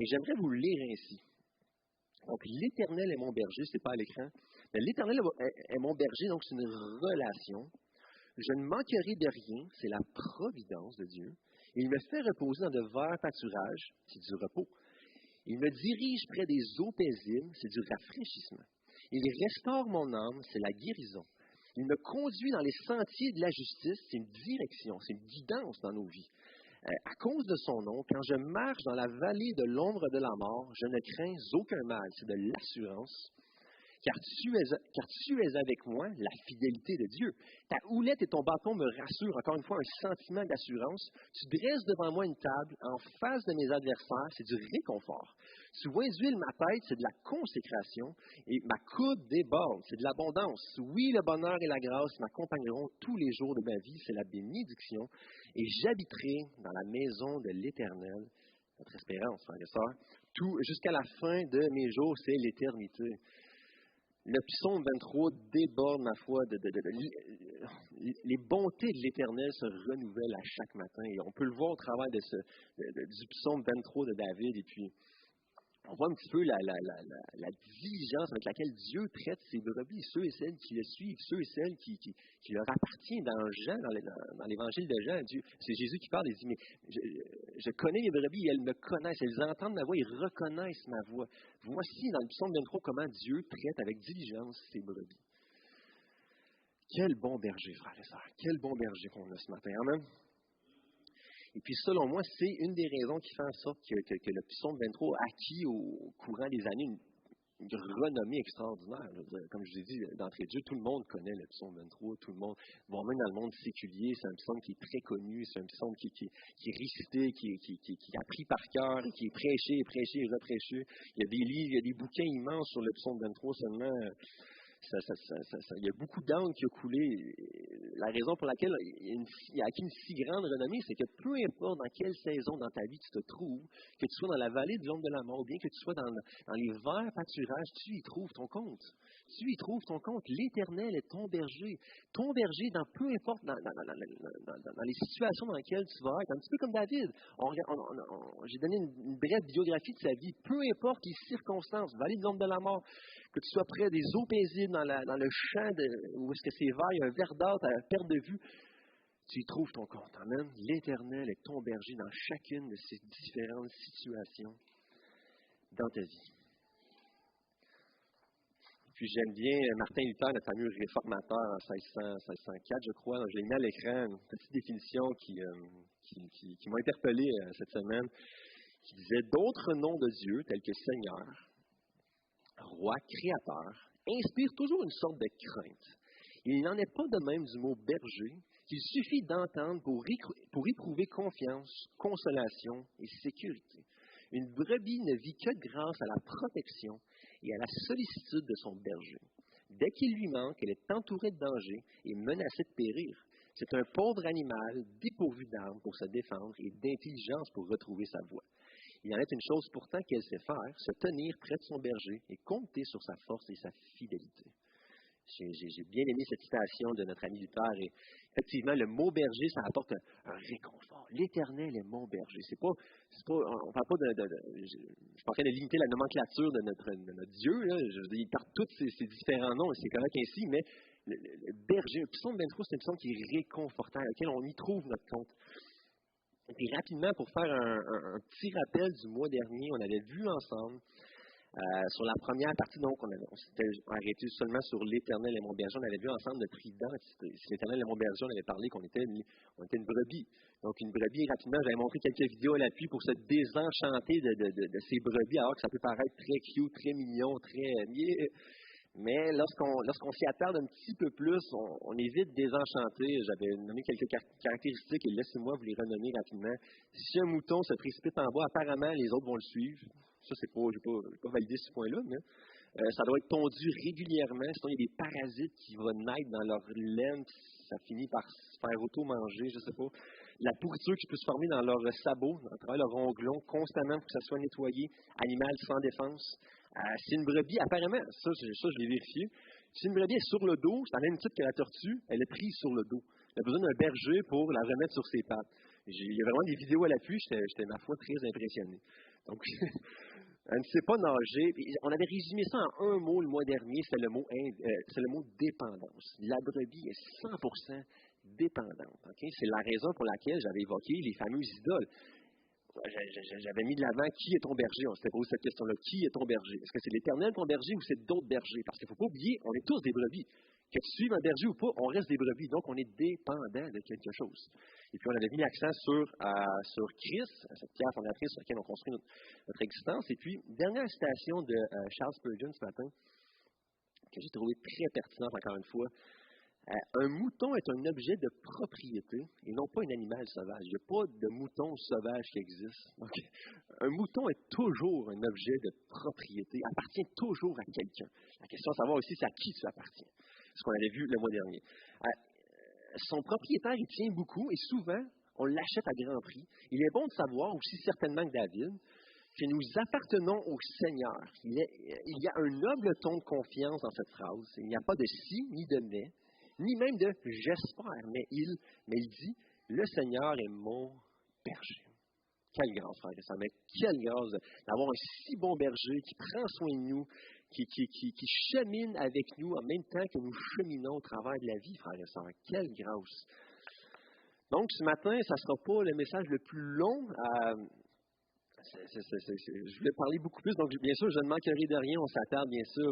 Et j'aimerais vous le lire ainsi. Donc, l'Éternel est mon berger, ce n'est pas à l'écran. Mais l'Éternel est mon berger, donc c'est une relation. Je ne manquerai de rien, c'est la providence de Dieu. Et il me fait reposer dans de verts pâturages, c'est du repos. Il me dirige près des eaux paisibles, c'est du rafraîchissement. Il restaure mon âme, c'est la guérison. Il me conduit dans les sentiers de la justice, c'est une direction, c'est une guidance dans nos vies. À cause de son nom, quand je marche dans la vallée de l'ombre de la mort, je ne crains aucun mal, c'est de l'assurance. Car tu es avec moi, la fidélité de Dieu. Ta houlette et ton bâton me rassurent, encore une fois, un sentiment d'assurance. Tu dresses devant moi une table en face de mes adversaires, c'est du réconfort. Tu d'huile ma tête, c'est de la consécration, et ma coupe déborde, c'est de l'abondance. Oui, le bonheur et la grâce m'accompagneront tous les jours de ma vie, c'est la bénédiction, et j'habiterai dans la maison de l'Éternel, notre espérance, frères et sœurs, tout jusqu'à la fin de mes jours, c'est l'éternité. Le psaume 23 déborde, ma foi, les bontés de l'Éternel se renouvellent à chaque matin. Et on peut le voir au travers du psaume 23 de David. Et puis, on voit un petit peu la diligence avec laquelle Dieu traite ses brebis, ceux et celles qui le suivent, ceux et celles qui leur appartiennent dans Jean, dans l'évangile de Jean. C'est Jésus qui parle, il dit, mais je connais mes brebis, elles me connaissent, elles entendent ma voix, ils reconnaissent ma voix. Voici dans le psaume 23 comment Dieu traite avec diligence ses brebis. Quel bon berger, frères et sœurs, quel bon berger qu'on a ce matin. Amen. Et puis, selon moi, c'est une des raisons qui fait en sorte que le psaume 23 a acquis au courant des années une renommée extraordinaire. Comme je vous ai dit d'entrée de jeu, tout le monde connaît le psaume 23, tout le monde, bon, même dans le monde séculier, c'est un psaume qui est très connu, c'est un psaume qui est récité, qui est appris par cœur, qui est prêché et reprêché. Il y a des livres, il y a des bouquins immenses sur le psaume 23 seulement. Il y a beaucoup d'encre qui a coulé la raison pour laquelle il a acquis une si grande renommée, c'est que peu importe dans quelle saison dans ta vie tu te trouves, que tu sois dans la vallée de l'ombre de la mort, ou bien que tu sois dans les verts pâturages, tu y trouves ton compte. Tu y trouves ton compte. L'Éternel est ton berger. Ton berger, dans peu importe dans les situations dans lesquelles tu vas être, un petit peu comme David. J'ai donné une brève biographie de sa vie. Peu importe les circonstances, vallée de l'ombre de la mort, que tu sois près des eaux paisibles, dans le champ où est-ce que c'est vert, il y a un verdâtre à perte de vue, tu y trouves ton compte. Amen. L'Éternel est ton berger dans chacune de ces différentes situations dans ta vie. Puis j'aime bien Martin Luther, notre fameux réformateur en 1604, je crois. Donc, je l'ai mis à l'écran, une petite définition qui m'a interpellé cette semaine, qui disait « D'autres noms de Dieu, tels que Seigneur, Roi, Créateur, inspirent toujours une sorte de crainte. Il n'en est pas de même du mot berger, qu'il suffit d'entendre pour éprouver confiance, consolation et sécurité. Une brebis ne vit que grâce à la protection et à la sollicitude de son berger. Dès qu'il lui manque, elle est entourée de dangers et menacée de périr. C'est un pauvre animal dépourvu d'armes pour se défendre et d'intelligence pour retrouver sa voie. Il en est une chose pourtant qu'elle sait faire, se tenir près de son berger et compter sur sa force et sa fidélité. » J'ai bien aimé cette citation de notre ami Luther. Et effectivement, le mot berger, ça apporte un réconfort. L'Éternel est mon berger. On ne parle pas je suis pas en train de limiter la nomenclature de notre Dieu. Là. Il porte tous ces différents noms, et c'est correct ainsi, mais le berger, le psaume 23, c'est un psaume qui est réconfortant, auquel on y trouve notre compte. Et puis rapidement, pour faire un petit rappel du mois dernier, on avait vu ensemble, sur la première partie, donc, on s'était arrêté seulement sur l'Éternel et mon berger. On avait vu ensemble notre identité. Si l'Éternel et mon berger, on avait parlé qu'on était une brebis. Donc, une brebis, rapidement, j'avais montré quelques vidéos à l'appui pour se désenchanter de ces brebis, alors que ça peut paraître très cute, très mignon, très... Mais lorsqu'on s'y attarde un petit peu plus, on est vite désenchanté. J'avais nommé quelques caractéristiques et laissez-moi vous les renommer rapidement. Si un mouton se précipite en bas, apparemment, les autres vont le suivre. Ça, je n'ai pas validé ce point-là, mais ça doit être tondu régulièrement. Sinon, il y a des parasites qui vont naître dans leur laine, ça finit par se faire auto-manger, je ne sais pas. La pourriture qui peut se former dans leurs sabots, à travers leurs onglons, constamment pour que ça soit nettoyé. Animal sans défense. Si une brebis, apparemment, ça je l'ai vérifié, si une brebis est sur le dos, c'est la même type que la tortue, elle est prise sur le dos. Elle a besoin d'un berger pour la remettre sur ses pattes. Il y a vraiment des vidéos à l'appui, j'étais ma foi très impressionné. Donc, elle ne sait pas nager. On avait résumé ça en un mot le mois dernier, c'est le mot dépendance. La brebis est 100% dépendante. Okay? C'est la raison pour laquelle j'avais évoqué les fameuses idoles. J'avais mis de l'avant qui est ton berger. On s'était posé cette question-là. Qui est ton berger? Est-ce que c'est l'Éternel ton berger ou c'est d'autres bergers? Parce qu'il ne faut pas oublier, on est tous des brebis. Que tu suives un berger ou pas, on reste des brebis. Donc, on est dépendant de quelque chose. Et puis, on avait mis l'accent sur Christ, cette pierre fondatrice sur laquelle on construit notre existence. Et puis, dernière citation de Charles Spurgeon ce matin, que j'ai trouvé très pertinente encore une fois. Un mouton est un objet de propriété et non pas un animal sauvage. Il n'y a pas de mouton sauvage qui existe. Donc, un mouton est toujours un objet de propriété, appartient toujours à quelqu'un. La question est de savoir aussi c'est à qui ça appartient. Ce qu'on avait vu le mois dernier. Son propriétaire, il tient beaucoup et souvent, on l'achète à grand prix. Il est bon de savoir aussi certainement que David, que nous appartenons au Seigneur. Il y a un noble ton de confiance dans cette phrase. Il n'y a pas de si ni de mais, ni même de j'espère, mais il dit le Seigneur est mon berger. Quelle grâce, frère et sœurs, mais quelle grâce d'avoir un si bon berger qui prend soin de nous, qui chemine avec nous en même temps que nous cheminons au travers de la vie, frère et sœurs. Quelle grâce. Donc, ce matin, ça ne sera pas le message le plus long. Je voulais parler beaucoup plus, donc bien sûr, je ne manquerai de rien. On s'attarde bien sûr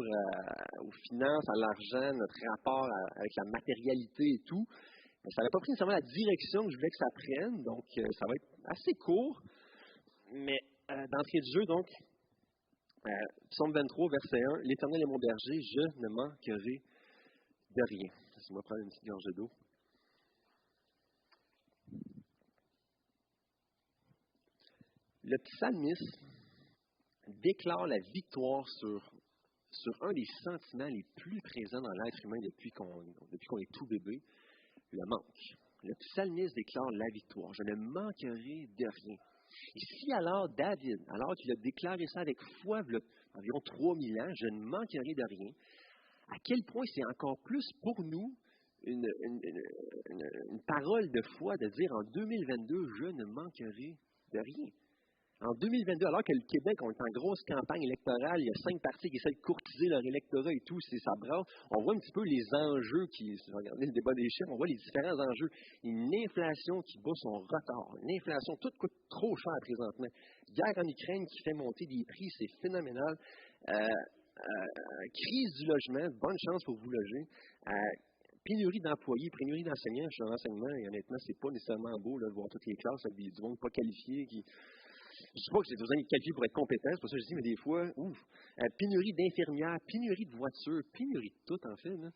aux finances, à l'argent, notre rapport avec la matérialité et tout. Mais ça n'avait pas pris nécessairement la direction que je voulais que ça prenne, donc ça va être assez court. Mais d'entrée de jeu, donc, Psaume 23, verset 1, « L'Éternel est mon berger, je ne manquerai de rien. » Laissez-moi prendre une petite gorgée d'eau. Le psalmiste déclare la victoire sur un des sentiments les plus présents dans l'être humain depuis qu'on est tout bébé, le manque. Le psalmiste déclare la victoire. Je ne manquerai de rien. Et si alors David, alors qu'il a déclaré ça avec foi, il y a environ 3000 ans, je ne manquerai de rien, à quel point c'est encore plus pour nous une parole de foi de dire en 2022, je ne manquerai de rien. En 2022, alors que le Québec, on est en grosse campagne électorale, il y a 5 partis qui essaient de courtiser leur électorat et tout, ça brasse. On voit un petit peu les enjeux si vous regardez le débat des chiffres, on voit les différents enjeux. Une inflation qui bat son record. Une inflation, tout coûte trop cher présentement. Guerre en Ukraine qui fait monter des prix, c'est phénoménal. Crise du logement, bonne chance pour vous loger. Pénurie d'employés, pénurie d'enseignants. Je suis en enseignement et honnêtement, c'est pas nécessairement beau là, de voir toutes les classes avec du monde pas qualifié qui. Je ne sais pas que c'est besoin de qualifier pour être compétent, c'est pour ça que je dis, mais des fois, pénurie d'infirmières, pénurie de voitures, pénurie de tout, en fait. Là.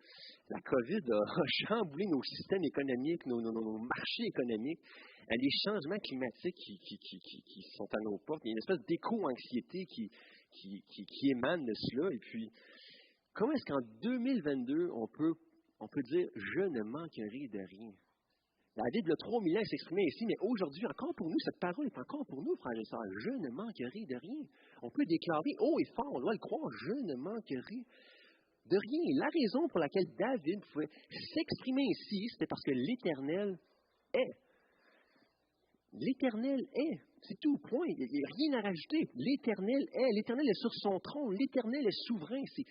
La COVID a chamboulé nos systèmes économiques, nos marchés économiques, les changements climatiques qui sont à nos portes. Il y a une espèce d'éco-anxiété qui émane de cela. Et puis, comment est-ce qu'en 2022, on peut dire « je ne manquerai de rien ». David, le 3000 ans, s'exprimait ici, mais aujourd'hui, encore pour nous, cette parole est encore pour nous, frères et sœurs. Je ne manquerai de rien. On peut déclarer haut et fort, on doit le croire, je ne manquerai de rien. Et la raison pour laquelle David pouvait s'exprimer ici, c'était parce que l'Éternel est. L'Éternel est. C'est tout, point. Il n'y a rien à rajouter. L'Éternel est. L'Éternel est sur son trône. L'Éternel est souverain. C'est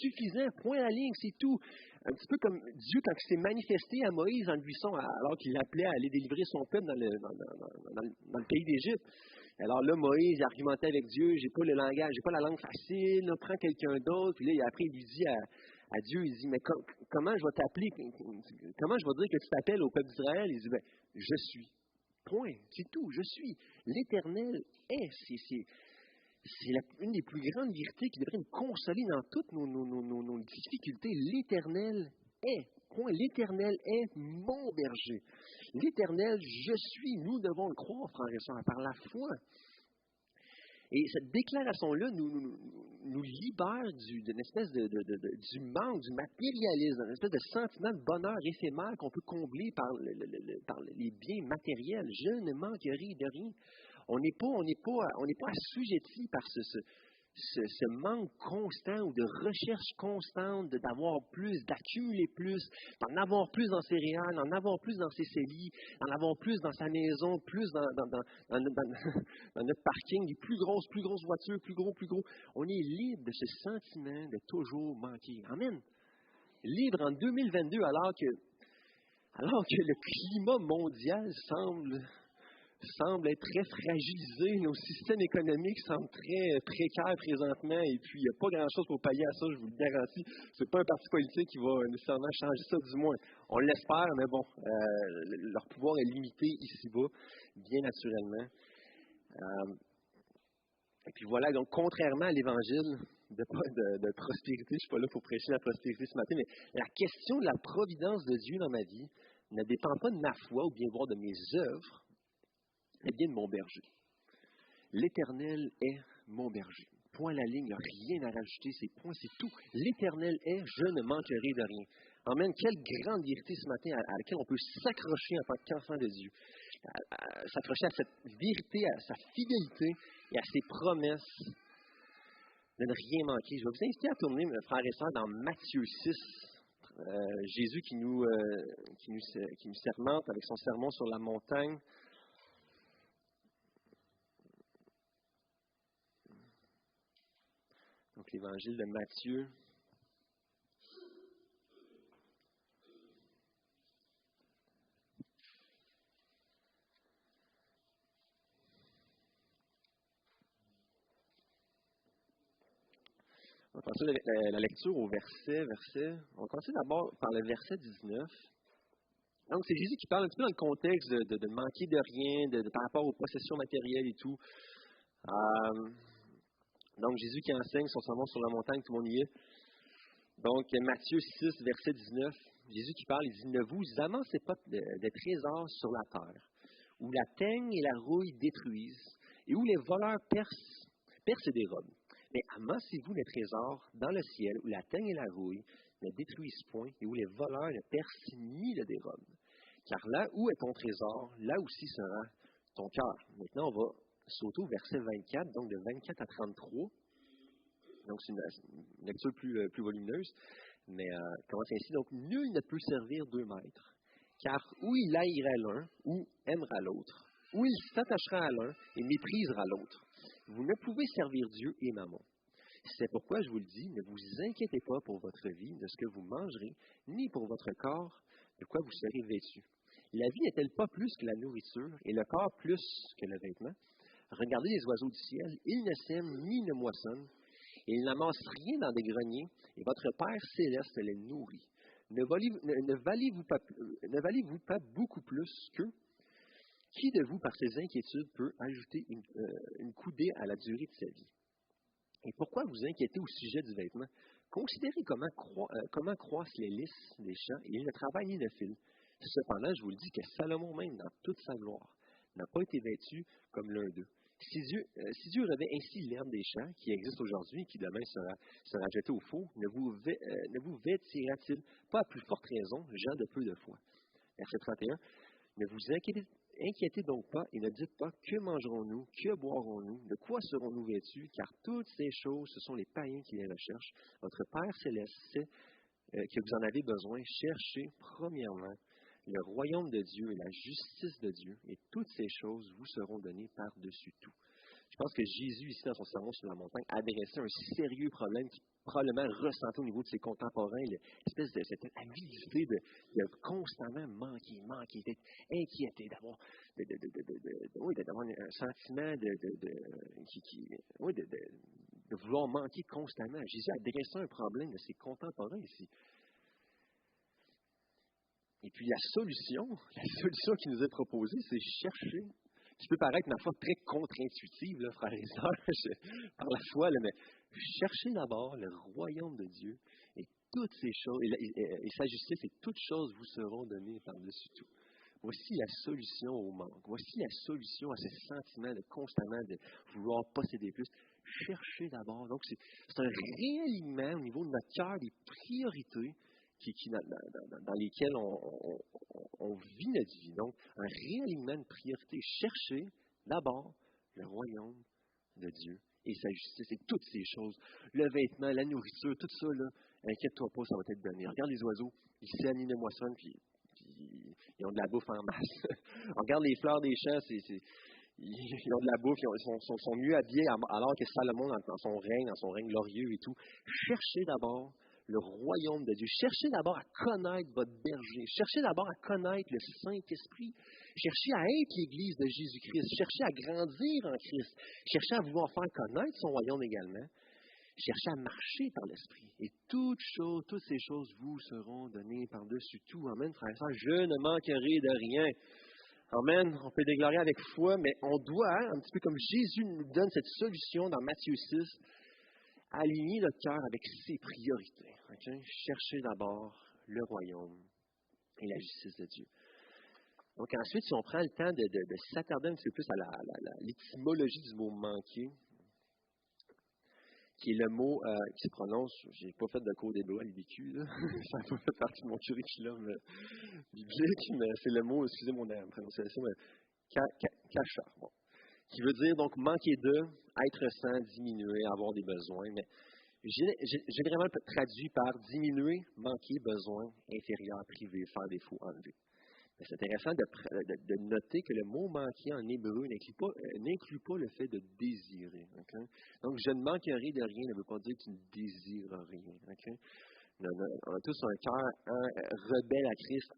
suffisant. Point à la ligne, c'est tout. Un petit peu comme Dieu quand il s'est manifesté à Moïse dans le buisson, alors qu'il l'appelait à aller délivrer son peuple dans le pays d'Égypte. Alors là, Moïse argumentait avec Dieu, j'ai pas le langage, j'ai pas la langue facile, là, prends quelqu'un d'autre. Puis là, après, il lui dit à Dieu, il dit, mais comment je vais t'appeler, comment je vais dire que tu t'appelles au peuple d'Israël? Il dit, ben, je suis. Point, c'est tout, je suis. L'Éternel est. C'est une des plus grandes vérités qui devrait nous consoler dans toutes nos difficultés. L'Éternel est. Point. L'Éternel est mon berger. L'Éternel, je suis. Nous devons le croire, frères et sœurs, par la foi. Et cette déclaration-là nous libère d'une espèce du manque, du matérialisme, d'une espèce de sentiment de bonheur éphémère qu'on peut combler par les biens matériels. Je ne manquerai de rien. On n'est pas assujetti par ce manque constant ou de recherche constante d'avoir plus, d'accumuler plus, d'en avoir plus dans ses céréales, d'en avoir plus dans ses celliers, d'en avoir plus dans sa maison, plus dans notre parking, des plus grosses voitures, plus gros. On est libre de ce sentiment de toujours manquer. Amen. Libre en 2022 alors que le climat mondial semble être très fragilisé, nos systèmes économiques semblent très précaires présentement, et puis il n'y a pas grand-chose pour pallier à ça, je vous le garantis. Ce n'est pas un parti politique qui va nécessairement changer ça, du moins. On l'espère, mais bon, leur pouvoir est limité ici-bas, bien naturellement. Et puis voilà, donc contrairement à l'Évangile de prospérité, je ne suis pas là pour prêcher la prospérité ce matin, mais la question de la providence de Dieu dans ma vie ne dépend pas de ma foi ou bien voir de mes œuvres, mais bien de mon berger. L'Éternel est mon berger. Point à la ligne, il n'y a rien à rajouter, c'est point, c'est tout. L'Éternel est, je ne manquerai de rien. Amen. Quelle grande vérité ce matin à laquelle on peut s'accrocher en tant qu'enfant de Dieu. S'accrocher à cette vérité, à sa fidélité et à ses promesses de ne rien manquer. Je vais vous inviter à tourner, mes frères et sœurs, dans Matthieu 6. Jésus qui nous sermente avec son sermon sur la montagne. Donc, l'Évangile de Matthieu. On va commencer la lecture au verset. On va commencer d'abord par le verset 19. Donc, c'est Jésus qui parle un petit peu dans le contexte de manquer de rien, par rapport aux possessions matérielles et tout. Donc, Jésus qui enseigne son sermon sur la montagne, tout le monde y est. Donc, Matthieu 6, verset 19, Jésus qui parle, il dit « Ne vous amassez pas de trésors sur la terre, où la teigne et la rouille détruisent, et où les voleurs percent et dérobent. Mais amassez-vous des trésors dans le ciel, où la teigne et la rouille ne détruisent point et où les voleurs ne percent ni le dérobent. Car là où est ton trésor, là aussi sera ton cœur. Maintenant, on va sauter au verset 24, donc de 24 à 33. Donc, c'est une lecture plus volumineuse, mais commence ainsi. Donc, nul ne peut servir 2 maîtres, car ou il haïra l'un, ou aimera l'autre, ou il s'attachera à l'un et méprisera l'autre. Vous ne pouvez servir Dieu et Mammon. C'est pourquoi je vous le dis, ne vous inquiétez pas pour votre vie, de ce que vous mangerez, ni pour votre corps, de quoi vous serez vêtus. La vie n'est-elle pas plus que la nourriture, et le corps plus que le vêtement? Regardez les oiseaux du ciel, ils ne sèment ni ne moissonnent, et ils n'amassent rien dans des greniers, et votre Père céleste les nourrit. Ne valez-vous pas beaucoup plus qu'eux? Qui de vous, par ses inquiétudes, peut ajouter une coudée à la durée de sa vie? Et pourquoi vous inquiétez au sujet du vêtement? Considérez comment croissent les lys des champs, et ils ne travaillent ni ne filent. Cependant, je vous le dis que Salomon, même dans toute sa gloire, n'a pas été vêtu comme l'un d'eux. Si Dieu revêt ainsi l'herbe des champs, qui existe aujourd'hui et qui demain sera jetée au four, ne vous vêtira-t-il pas à plus forte raison, gens de peu de foi? Verset 31. Ne vous inquiétez donc pas et ne dites pas que mangerons-nous, que boirons-nous, de quoi serons-nous vêtus, car toutes ces choses, ce sont les païens qui les recherchent. Votre Père céleste sait que vous en avez besoin. Cherchez premièrement le royaume de Dieu et la justice de Dieu, et toutes ces choses vous seront données par-dessus tout. Je pense que Jésus, ici, dans son sermon sur la montagne, adressait un sérieux problème qui probablement ressentait au niveau de ses contemporains, l'espèce de cette avidité de constamment manquer, d'être inquiété, d'avoir un sentiment de vouloir manquer constamment. Jésus adressait un problème de ses contemporains ici. Et puis la solution qui nous est proposée, c'est chercher, qui peut paraître ma foi très contre-intuitive, là, frères et sœurs, par la foi, là, mais cherchez d'abord le royaume de Dieu et toutes ces choses, et sa justice, et toutes choses vous seront données par-dessus tout. Voici la solution au manque. Voici la solution à ce sentiment de constamment de vouloir posséder plus. Cherchez d'abord. Donc, c'est un réalignement au niveau de notre cœur, des priorités dans lesquelles on vit notre vie. Donc, un réalignement de priorités. Cherchez d'abord le royaume de Dieu et sa justice et toutes ces choses. Le vêtement, la nourriture, tout ça, là, inquiète-toi pas, ça va t'être donné. Regarde les oiseaux, ils sèment, ils ne moissonnent, puis ils ont de la bouffe en masse. On regarde les fleurs des champs, ils ont de la bouffe, ils sont mieux habillés alors que Salomon, dans son règne glorieux et tout. Cherchez d'abord le royaume de Dieu. Cherchez d'abord à connaître votre berger. Cherchez d'abord à connaître le Saint-Esprit. Cherchez à être l'Église de Jésus-Christ. Cherchez à grandir en Christ. Cherchez à vouloir faire connaître son royaume également. Cherchez à marcher par l'Esprit. Et toutes ces choses vous seront données par-dessus tout. Amen, frères et sœurs. Je ne manquerai de rien. Amen. On peut déclarer avec foi, mais on doit, un petit peu comme Jésus nous donne cette solution dans Matthieu 6, aligner notre cœur avec ses priorités. Okay? Cherchez d'abord le royaume et la justice de Dieu. Donc ensuite, si on prend le temps de s'attarder un petit peu plus à l'étymologie du mot manquer, qui est le mot qui se prononce, j'ai pas fait de cours d'hébreu à l'IBQ, ça n'a pas fait partie de mon curriculum biblique, mais c'est le mot, excusez mon prononciation, kasha, bon, qui veut dire donc manquer de, être sans, diminuer, avoir des besoins, mais généralement traduit par diminuer, manquer, besoin, inférieur, privé, faire défaut, enlever. C'est intéressant de noter que le mot manquer en hébreu n'inclut pas le fait de désirer. Okay? Donc, je ne manquerai de rien ne veut pas dire que tu ne désires rien. Okay? On a tous un cœur rebelle à Christ,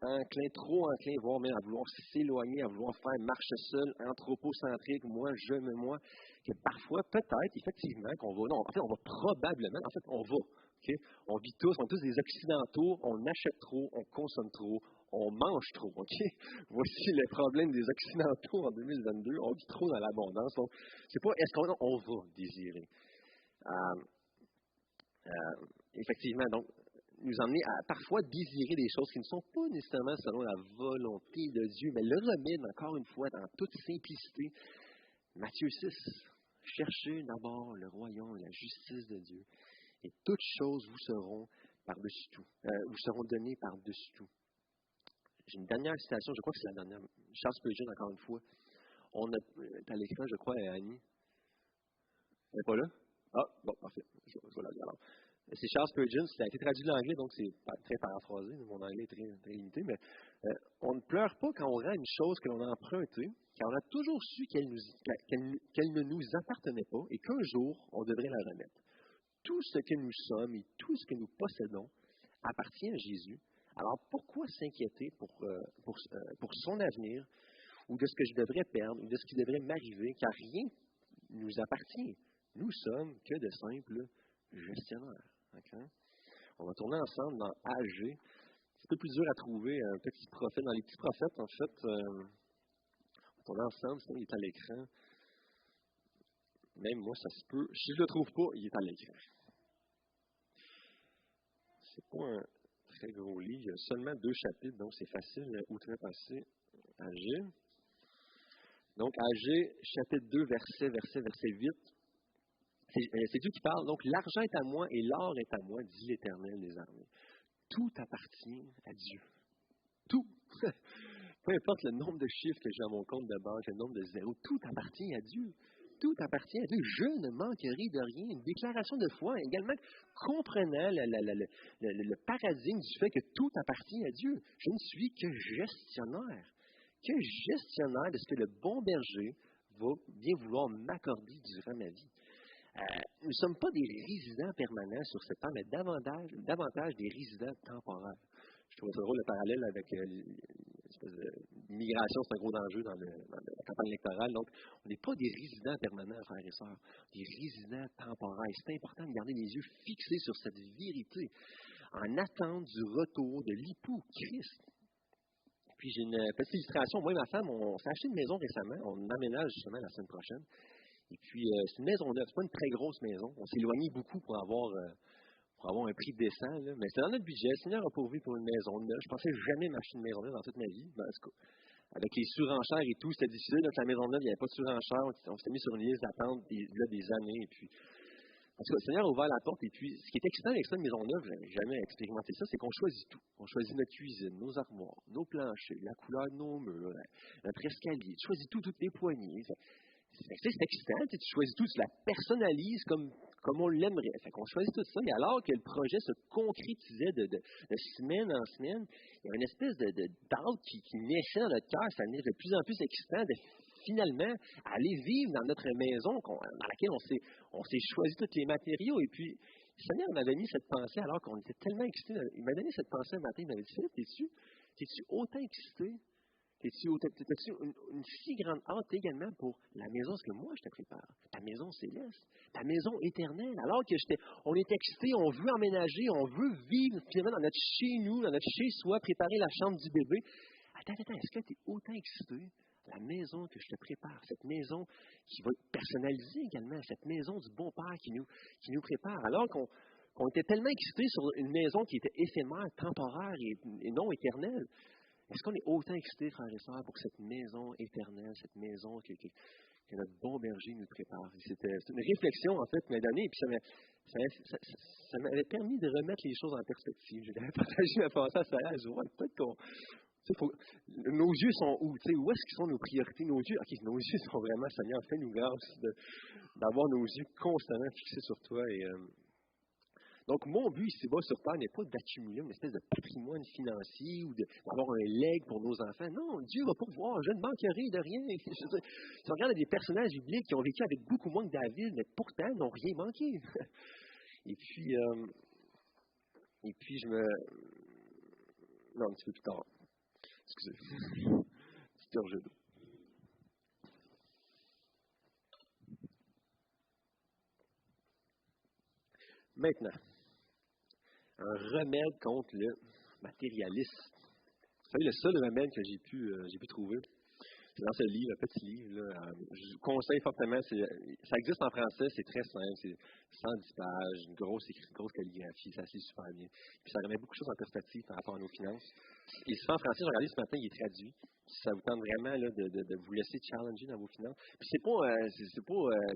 trop enclin, voire même à vouloir s'éloigner, à vouloir faire marche seule, anthropocentrique, moi, que parfois, peut-être, effectivement, on va probablement, on va. Okay? On vit tous, on est tous des occidentaux, on achète trop, on consomme trop, on mange trop. Okay? Voici le problème des occidentaux en 2022, on vit trop dans l'abondance. Donc, c'est pas est-ce qu'on va désirer. Effectivement, donc, nous emmener à parfois désirer des choses qui ne sont pas nécessairement selon la volonté de Dieu, mais le remède, encore une fois, dans toute simplicité, Matthieu 6, cherchez d'abord le royaume et la justice de Dieu, et toutes choses vous seront par-dessus tout. Vous seront donnés par-dessus tout. J'ai une dernière citation, je crois que c'est la dernière. Charles Spurgeon, encore une fois. On a, à l'écran, je crois, Annie. Elle n'est pas là? Ah, bon, parfait. Je vais la dire alors. C'est Charles Spurgeon, ça a été traduit de l'anglais, donc c'est très paraphrasé. Mon anglais est très limité, mais on ne pleure pas quand on rend une chose que l'on a empruntée, car on a toujours su qu'elle ne nous appartenait pas et qu'un jour, on devrait la remettre. Tout ce que nous sommes et tout ce que nous possédons appartient à Jésus. Alors pourquoi s'inquiéter pour son avenir ou de ce que je devrais perdre ou de ce qui devrait m'arriver, car rien ne nous appartient. Nous sommes que de simples gestionnaire. Okay? On va tourner ensemble dans AG. C'est un peu plus dur à trouver, un petit prophète. Dans les petits prophètes, en fait, on va tourner ensemble, sinon il est à l'écran. Même moi, ça se peut. Si je ne le trouve pas, il est à l'écran. C'est pas un très gros livre. Il y a seulement 2 chapitres, donc c'est facile à outrepasser AG. Donc, AG, chapitre 2, verset 8. C'est Dieu qui parle. Donc, l'argent est à moi et l'or est à moi, dit l'Éternel des armées. Tout appartient à Dieu. Tout. Peu importe le nombre de chiffres que j'ai à mon compte de banque, le nombre de zéros, tout appartient à Dieu. Tout appartient à Dieu. Je ne manquerai de rien. Une déclaration de foi également comprenant le paradigme du fait que tout appartient à Dieu. Je ne suis que gestionnaire. Que gestionnaire de ce que le bon berger va bien vouloir m'accorder durant ma vie. Nous ne sommes pas des résidents permanents sur cette terre, mais davantage des résidents temporaires. Je trouve ça drôle le parallèle avec l'immigration, c'est un gros enjeu dans la campagne électorale. Donc, on n'est pas des résidents permanents, frères et sœurs, des résidents temporaires. C'est important de garder les yeux fixés sur cette vérité en attente du retour de l'époux Christ. Puis j'ai une petite illustration. Moi et ma femme, on s'est acheté une maison récemment. On emménage justement la semaine prochaine. Et puis, c'est une maison neuve. C'est pas une très grosse maison. On s'est éloigné beaucoup pour avoir un prix décent, là. Mais c'est dans notre budget. Le Seigneur a pourvu pour une maison neuve. Je pensais jamais m'acheter une maison neuve dans toute ma vie. Ben, avec les surenchères et tout, c'était difficile. Donc, la maison neuve, il n'y avait pas de surenchère. On s'était mis sur une liste d'attente des années. Et puis, en tout cas, le Seigneur a ouvert la porte. Et puis, ce qui est excitant avec ça, une maison neuve, je n'avais jamais expérimenté ça, c'est qu'on choisit tout. On choisit notre cuisine, nos armoires, nos planchers, la couleur de nos murs, notre escalier. Tu choisis toutes les poignées. C'est excitant, tu choisis tout, tu la personnalises comme on l'aimerait. Fait qu'on choisit tout ça, et alors que le projet se concrétisait de semaine en semaine, il y a une espèce d'arbre qui naissait dans notre cœur, ça devient de plus en plus excitant de finalement aller vivre dans notre maison dans laquelle on s'est choisi tous les matériaux. Et puis, le Seigneur m'avait mis cette pensée alors qu'on était tellement excités. Il m'a donné cette pensée un matin, il m'avait dit, Philippe, t'es-tu autant excité? T'as-tu une si grande hâte également pour la maison que moi je te prépare, ta maison céleste, ta maison éternelle. Alors que on est excités, on veut emménager, on veut vivre finalement dans notre chez-nous, dans notre chez-soi, préparer la chambre du bébé. Attends, est-ce que tu es autant excité de la maison que je te prépare, cette maison qui va être personnalisée également, cette maison du bon Père qui nous prépare, alors qu'on était tellement excités sur une maison qui était éphémère, temporaire et non éternelle. Est-ce qu'on est autant excités, frères et sœurs, pour cette maison éternelle, cette maison que notre bon berger nous prépare? C'était une réflexion, en fait, qui m'a donnée, et puis ça m'avait permis de remettre les choses en perspective. J'ai partagé ma pensée à ça, je vois peut-être nos yeux sont où? Où est-ce qu'ils sont nos priorités? Nos yeux sont vraiment, Seigneur, fais-nous grâce d'avoir nos yeux constamment fixés sur toi. Donc, mon but ici-bas sur Terre n'est pas d'accumuler une espèce de patrimoine financier ou d'avoir un legs pour nos enfants. Non, Dieu va pourvoir. Je ne manquerai de rien. Si on regarde des personnages bibliques qui ont vécu avec beaucoup moins que David, mais pourtant n'ont rien manqué. Et puis, je me... Non, un petit peu plus tard. Excusez. Petite gorgée d'eau. Maintenant, un remède contre le matérialisme. Vous savez, le seul remède que j'ai pu trouver, c'est dans ce livre, un petit livre. Là, je vous conseille fortement. Ça existe en français, c'est très simple. C'est 110 pages, une grosse calligraphie, ça se lit super bien. Puis ça remet beaucoup de choses en perspective par rapport à nos finances. Et souvent en français, j'ai regardé ce matin, il est traduit. Ça vous tente vraiment là, de vous laisser challenger dans vos finances. Puis c'est pas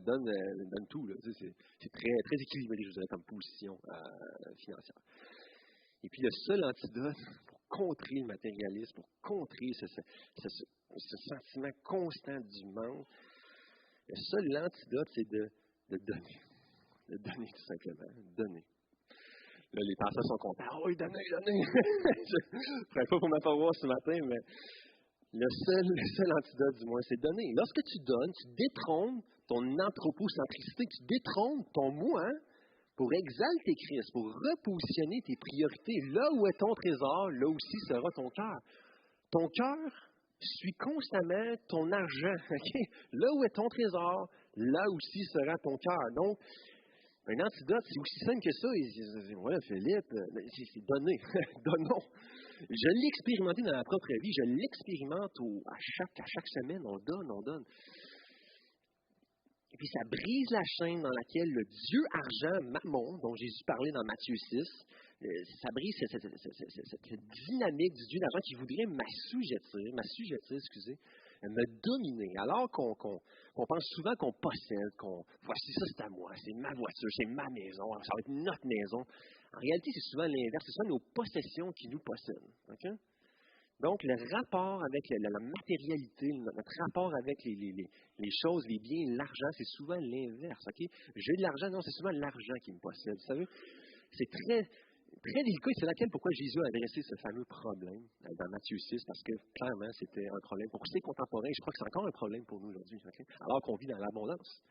donne tout. Là. C'est très, très équilibré, je dirais, comme position financière. Et puis le seul antidote pour contrer le matérialisme, pour contrer ce sentiment constant du manque, le seul antidote, c'est de donner. De donner tout simplement. Donner. Là, les pasteurs sont contents. Ah oui, donnez. Je ne ferai pas pour ma paroisse ce matin, mais le seul antidote, du moins, c'est donner. Lorsque tu donnes, tu détrônes ton anthropocentricité, tu détrônes ton moi pour exalter Christ, pour repositionner tes priorités. Là où est ton trésor, là aussi sera ton cœur. Ton cœur suit constamment ton argent. Okay? Là où est ton trésor, là aussi sera ton cœur. Donc, un antidote, c'est aussi simple que ça. Ouais, Philippe, c'est donner. Donnons. Je l'ai expérimenté dans ma propre vie. Je l'expérimente à chaque semaine. On donne. Et puis, ça brise la chaîne dans laquelle le Dieu argent, Mammon, dont Jésus parlait dans Matthieu 6, ça brise cette dynamique du Dieu d'argent qui voudrait m'assujettir, me dominer. Alors qu'on pense souvent qu'on possède, voici ça c'est à moi, c'est ma voiture, c'est ma maison, ça va être notre maison. En réalité, c'est souvent l'inverse, c'est souvent nos possessions qui nous possèdent. Okay? Donc, le rapport avec la matérialité, notre rapport avec les choses, les biens, l'argent, c'est souvent l'inverse. Okay? J'ai de l'argent, non, c'est souvent l'argent qui me possède. Vous savez, c'est très, très délicat. C'est laquelle pourquoi Jésus a adressé ce fameux problème dans Matthieu 6, parce que clairement, c'était un problème pour ses contemporains. Je crois que c'est encore un problème pour nous aujourd'hui, okay? Alors qu'on vit dans l'abondance.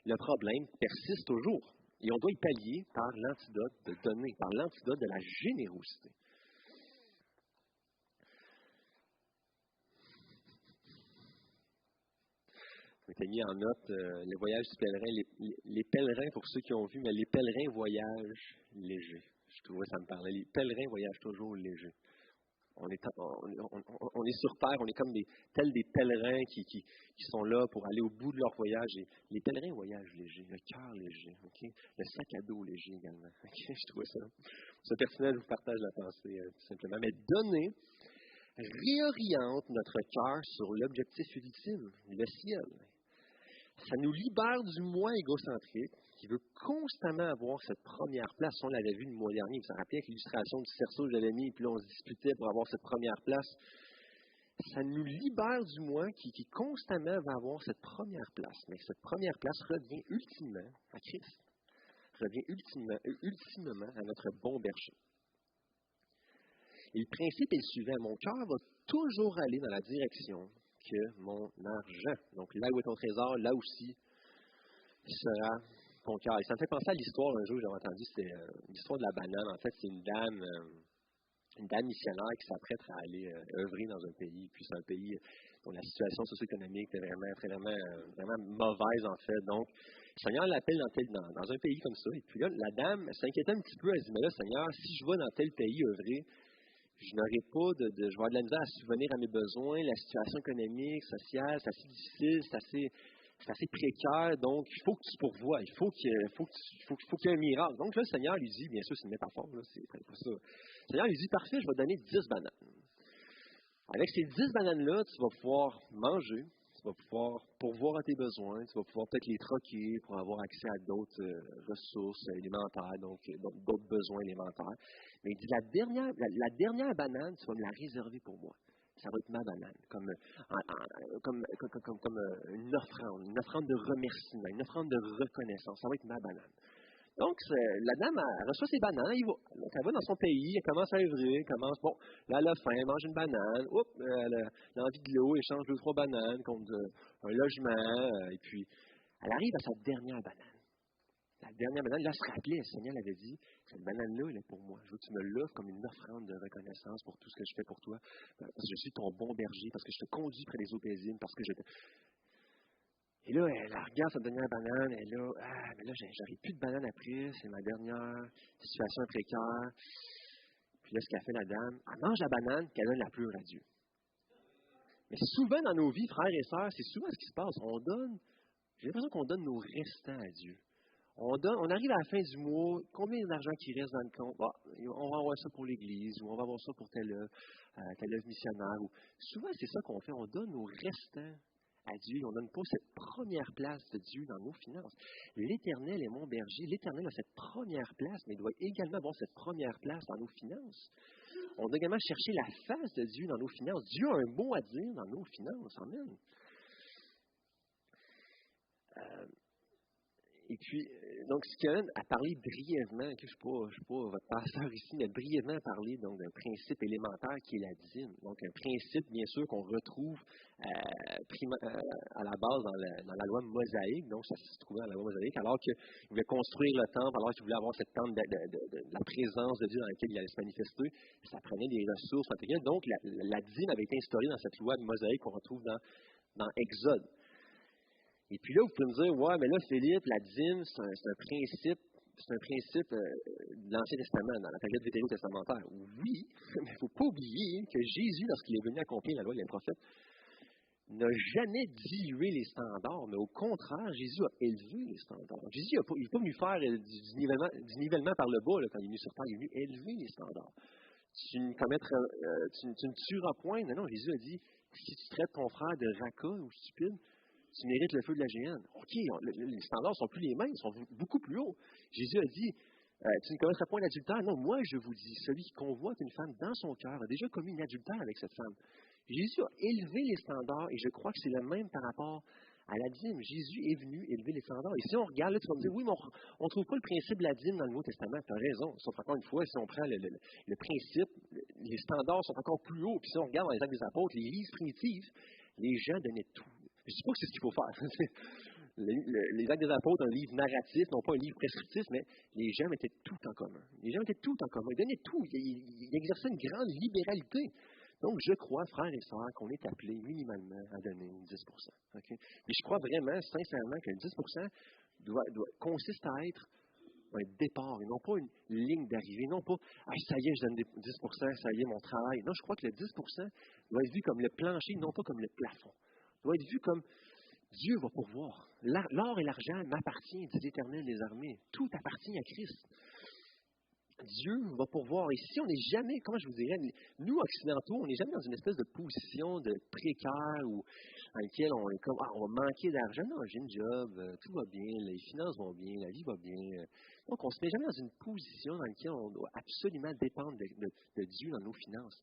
Le problème persiste toujours. Et on doit y pallier par l'antidote de donner, par l'antidote de la générosité. J'ai mis en note le voyage du pèlerin, les pèlerins, pour ceux qui ont vu, mais les pèlerins voyagent légers. Je trouvais ça me parlait. Les pèlerins voyagent toujours légers. On est sur terre, on est comme tels des pèlerins qui sont là pour aller au bout de leur voyage. Et les pèlerins voyagent légers, le cœur léger, okay? Le sac à dos léger également. Okay? Je trouvais ça personnel, je vous partage la pensée tout simplement. Mais donner réoriente notre cœur sur l'objectif ultime, le ciel. Ça nous libère du moi égocentrique qui veut constamment avoir cette première place. On l'avait vu le mois dernier, vous vous rappelez avec l'illustration du cerceau que j'avais mis, puis là on se disputait pour avoir cette première place. Ça nous libère du moi qui constamment va avoir cette première place. Mais cette première place revient ultimement à Christ. Revient ultimement à notre bon berger. Et le principe est le suivant. Mon cœur va toujours aller dans la direction que mon argent. Donc, là où est ton trésor, là aussi sera ton cœur. Et ça me fait penser à l'histoire, un jour, j'avais entendu, c'est l'histoire de la banane. En fait, c'est une dame missionnaire qui s'apprête à aller œuvrer dans un pays. Puis, c'est un pays dont la situation socio-économique est vraiment mauvaise, en fait. Donc, le Seigneur l'appelle dans un pays comme ça. Et puis là, la dame s'inquiétait un petit peu. Elle dit, mais là, Seigneur, si je vais dans tel pays œuvrer, je n'aurai pas je vais avoir de la misère à subvenir à mes besoins, la situation économique, sociale, c'est assez difficile, c'est assez précaire, donc il faut que tu pourvoies, il faut qu'il y ait un miracle. Donc là, le Seigneur lui dit, bien sûr, c'est une métaphore, là, c'est pas ça. Le Seigneur lui dit, parfait, je vais te donner 10 bananes. Avec ces 10 bananes-là, tu vas pouvoir manger, tu vas pouvoir pourvoir à tes besoins, tu vas pouvoir peut-être les troquer pour avoir accès à d'autres ressources élémentaires, donc d'autres besoins élémentaires. Mais il dit, la dernière banane, tu vas me la réserver pour moi. Ça va être ma banane, comme une offrande de remerciement, une offrande de reconnaissance. Ça va être ma banane. Donc, la dame, elle reçoit ses bananes, donc elle va dans son pays, elle commence à œuvrer, là, elle a faim, elle mange une banane, elle a envie de l'eau, elle change 2-3 bananes contre un logement, et puis, elle arrive à sa dernière banane. La dernière banane, là, elle se rappelait, le Seigneur l'avait dit, cette banane-là, elle est pour moi. Je veux que tu me l'offres comme une offrande de reconnaissance pour tout ce que je fais pour toi, parce que je suis ton bon berger, parce que je te conduis près des eaux paisibles, parce que je te... Et là, elle regarde sa dernière banane, et là, mais là, j'aurai plus de banane après, c'est ma dernière situation précaire. Puis là, ce qu'a fait la dame, elle mange la banane, puis elle donne la pleure à Dieu. Mais souvent dans nos vies, frères et sœurs, c'est souvent ce qui se passe. J'ai l'impression qu'on donne nos restants à Dieu. On arrive à la fin du mois, combien d'argent qui reste dans le compte? On va avoir ça pour l'Église, ou on va avoir ça pour telle œuvre missionnaire. Souvent, c'est ça qu'on fait, on donne nos restants à Dieu, on ne donne pas cette première place de Dieu dans nos finances. L'Éternel est mon berger. L'Éternel a cette première place, mais il doit également avoir cette première place dans nos finances. On doit également chercher la face de Dieu dans nos finances. Dieu a un mot à dire dans nos finances. Amen. Et puis, donc, ce qu'il y a à parler brièvement, je ne suis pas votre pasteur ici, mais brièvement parler donc d'un principe élémentaire qui est la dîme. Donc, un principe, bien sûr, qu'on retrouve à la base dans la loi mosaïque. Donc, ça se trouvait dans la loi mosaïque, alors qu'il voulait construire le temple, alors qu'il voulait avoir cette temple de la présence de Dieu dans laquelle il allait se manifester. Ça prenait des ressources matérielles. Donc, la dîme avait été instaurée dans cette loi mosaïque qu'on retrouve dans Exode. Et puis là, vous pouvez me dire, ouais, mais là, Philippe, la dîme, c'est un principe de l'Ancien Testament, dans la période vétérotestamentaire. Oui, mais il ne faut pas oublier que Jésus, lorsqu'il est venu accomplir la loi des prophètes, n'a jamais dilué les standards, mais au contraire, Jésus a élevé les standards. Jésus n'est pas venu faire du nivellement par le bas là, quand il est venu sur terre, il est venu élever les standards. Tu ne tueras point. Non, Jésus a dit, si tu traites ton frère de raca ou stupide, tu mérites le feu de la géhenne. OK, les standards ne sont plus les mêmes, ils sont beaucoup plus hauts. Jésus a dit, tu ne commettras point d'adultère. Non, moi, je vous dis, celui qui convoite une femme dans son cœur a déjà commis un adultère avec cette femme. Jésus a élevé les standards et je crois que c'est le même par rapport à la dîme. Jésus est venu élever les standards. Et si on regarde, là, tu vas me dire, oui, mais on ne trouve pas le principe de la dîme dans le Nouveau Testament. Tu as raison. Sauf encore une fois, si on prend le principe, les standards sont encore plus hauts. Puis si on regarde dans les Actes des Apôtres, les livres primitifs, les gens donnaient tout. Je ne dis pas que c'est ce qu'il faut faire. Les Actes des Apôtres, un livre narratif, non pas un livre prescriptif, mais les gens mettaient tout en commun. Les gens mettaient tout en commun. Ils donnaient tout. Ils exerçaient une grande libéralité. Donc, je crois, frères et sœurs, qu'on est appelé minimalement à donner 10 okay? Et je crois vraiment, sincèrement, que 10 consiste à être un départ et non pas une ligne d'arrivée. Non pas, ça y est, je donne 10 ça y est, mon travail. Non, je crois que le 10 doit être vu comme le plancher, non pas comme le plafond. Doit être vu comme Dieu va pourvoir. L'or et l'argent m'appartiennent, dit l'Éternel des armées. Tout appartient à Christ. Dieu va pourvoir. Et si on n'est jamais, comment je vous dirais, nous, occidentaux, on n'est jamais dans une espèce de position de précaire où, dans laquelle on est comme, on va manquer d'argent. Non, j'ai une job, tout va bien, les finances vont bien, la vie va bien. Donc, on ne se met jamais dans une position dans laquelle on doit absolument dépendre de Dieu dans nos finances.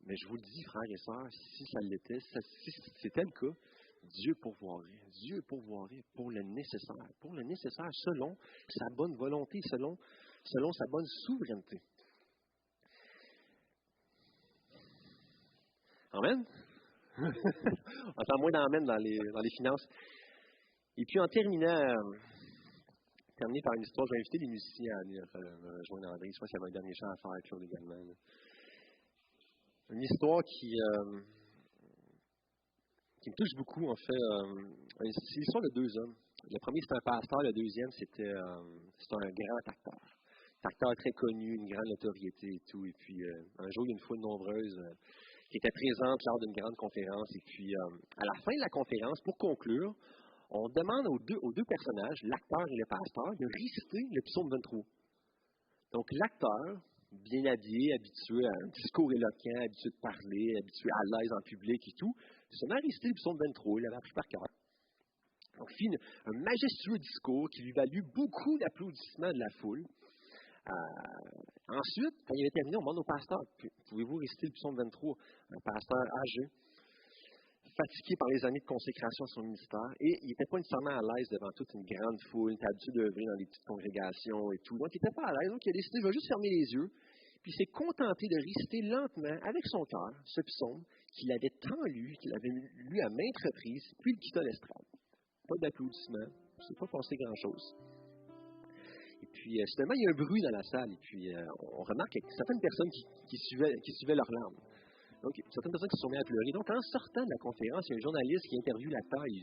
Mais je vous le dis, frères et sœurs, si ça l'était, si c'était le cas, Dieu pourvoirait pour le nécessaire selon sa bonne volonté, selon sa bonne souveraineté. Amen? On entend moins d'amen dans les finances. Et puis en terminer par une histoire, je vais inviter les musiciens à venir rejoindre André. Je crois qu'il y avait un dernier chant à faire avec Claude également. Là. Une histoire qui me touche beaucoup, en fait. C'est l'histoire de deux hommes. Le premier, c'était un pasteur. Le deuxième, c'était un grand acteur. Un acteur très connu, une grande notoriété et tout. Et puis, un jour, il y a une foule nombreuse qui était présente lors d'une grande conférence. Et puis, à la fin de la conférence, pour conclure, on demande aux deux personnages, l'acteur et le pasteur, de réciter le psaume 23. Donc, l'acteur, bien habillé, habitué à un discours éloquent, habitué de parler, habitué à l'aise en public et tout, se met à réciter le psaume 23, il l'avait appris par cœur. Donc, il fit un majestueux discours qui lui valut beaucoup d'applaudissements de la foule. Ensuite, quand il avait terminé, on demande au pasteur, pouvez-vous réciter le psaume 23? Un pasteur âgé, fatigué par les années de consécration à son ministère, et il n'était pas nécessairement à l'aise devant toute une grande foule, il était habitué d'œuvrer dans des petites congrégations et tout, donc il n'était pas à l'aise, donc il a décidé, je vais juste fermer les yeux, puis il s'est contenté de réciter lentement, avec son cœur, ce psaume qu'il avait tant lu, qu'il avait lu à maintes reprises, puis il quitta l'estrade. Pas d'applaudissements, il ne s'est pas passé grand-chose. Et puis, soudainement, il y a un bruit dans la salle, et puis on remarque qu'il y a certaines personnes qui suivaient leurs larmes. Donc, certaines personnes qui se sont mises à pleurer. Donc, en sortant de la conférence, il y a un journaliste qui interviewe l'acteur et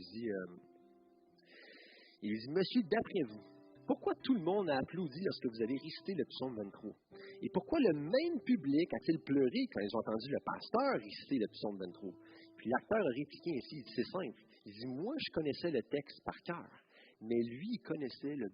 il dit, Monsieur, d'après vous, pourquoi tout le monde a applaudi lorsque vous avez récité le psaume 23? Et pourquoi le même public a-t-il pleuré quand ils ont entendu le pasteur réciter le psaume 23? Puis l'acteur a répliqué ainsi, il dit, c'est simple. Il dit, moi, je connaissais le texte par cœur, mais lui, il connaissait le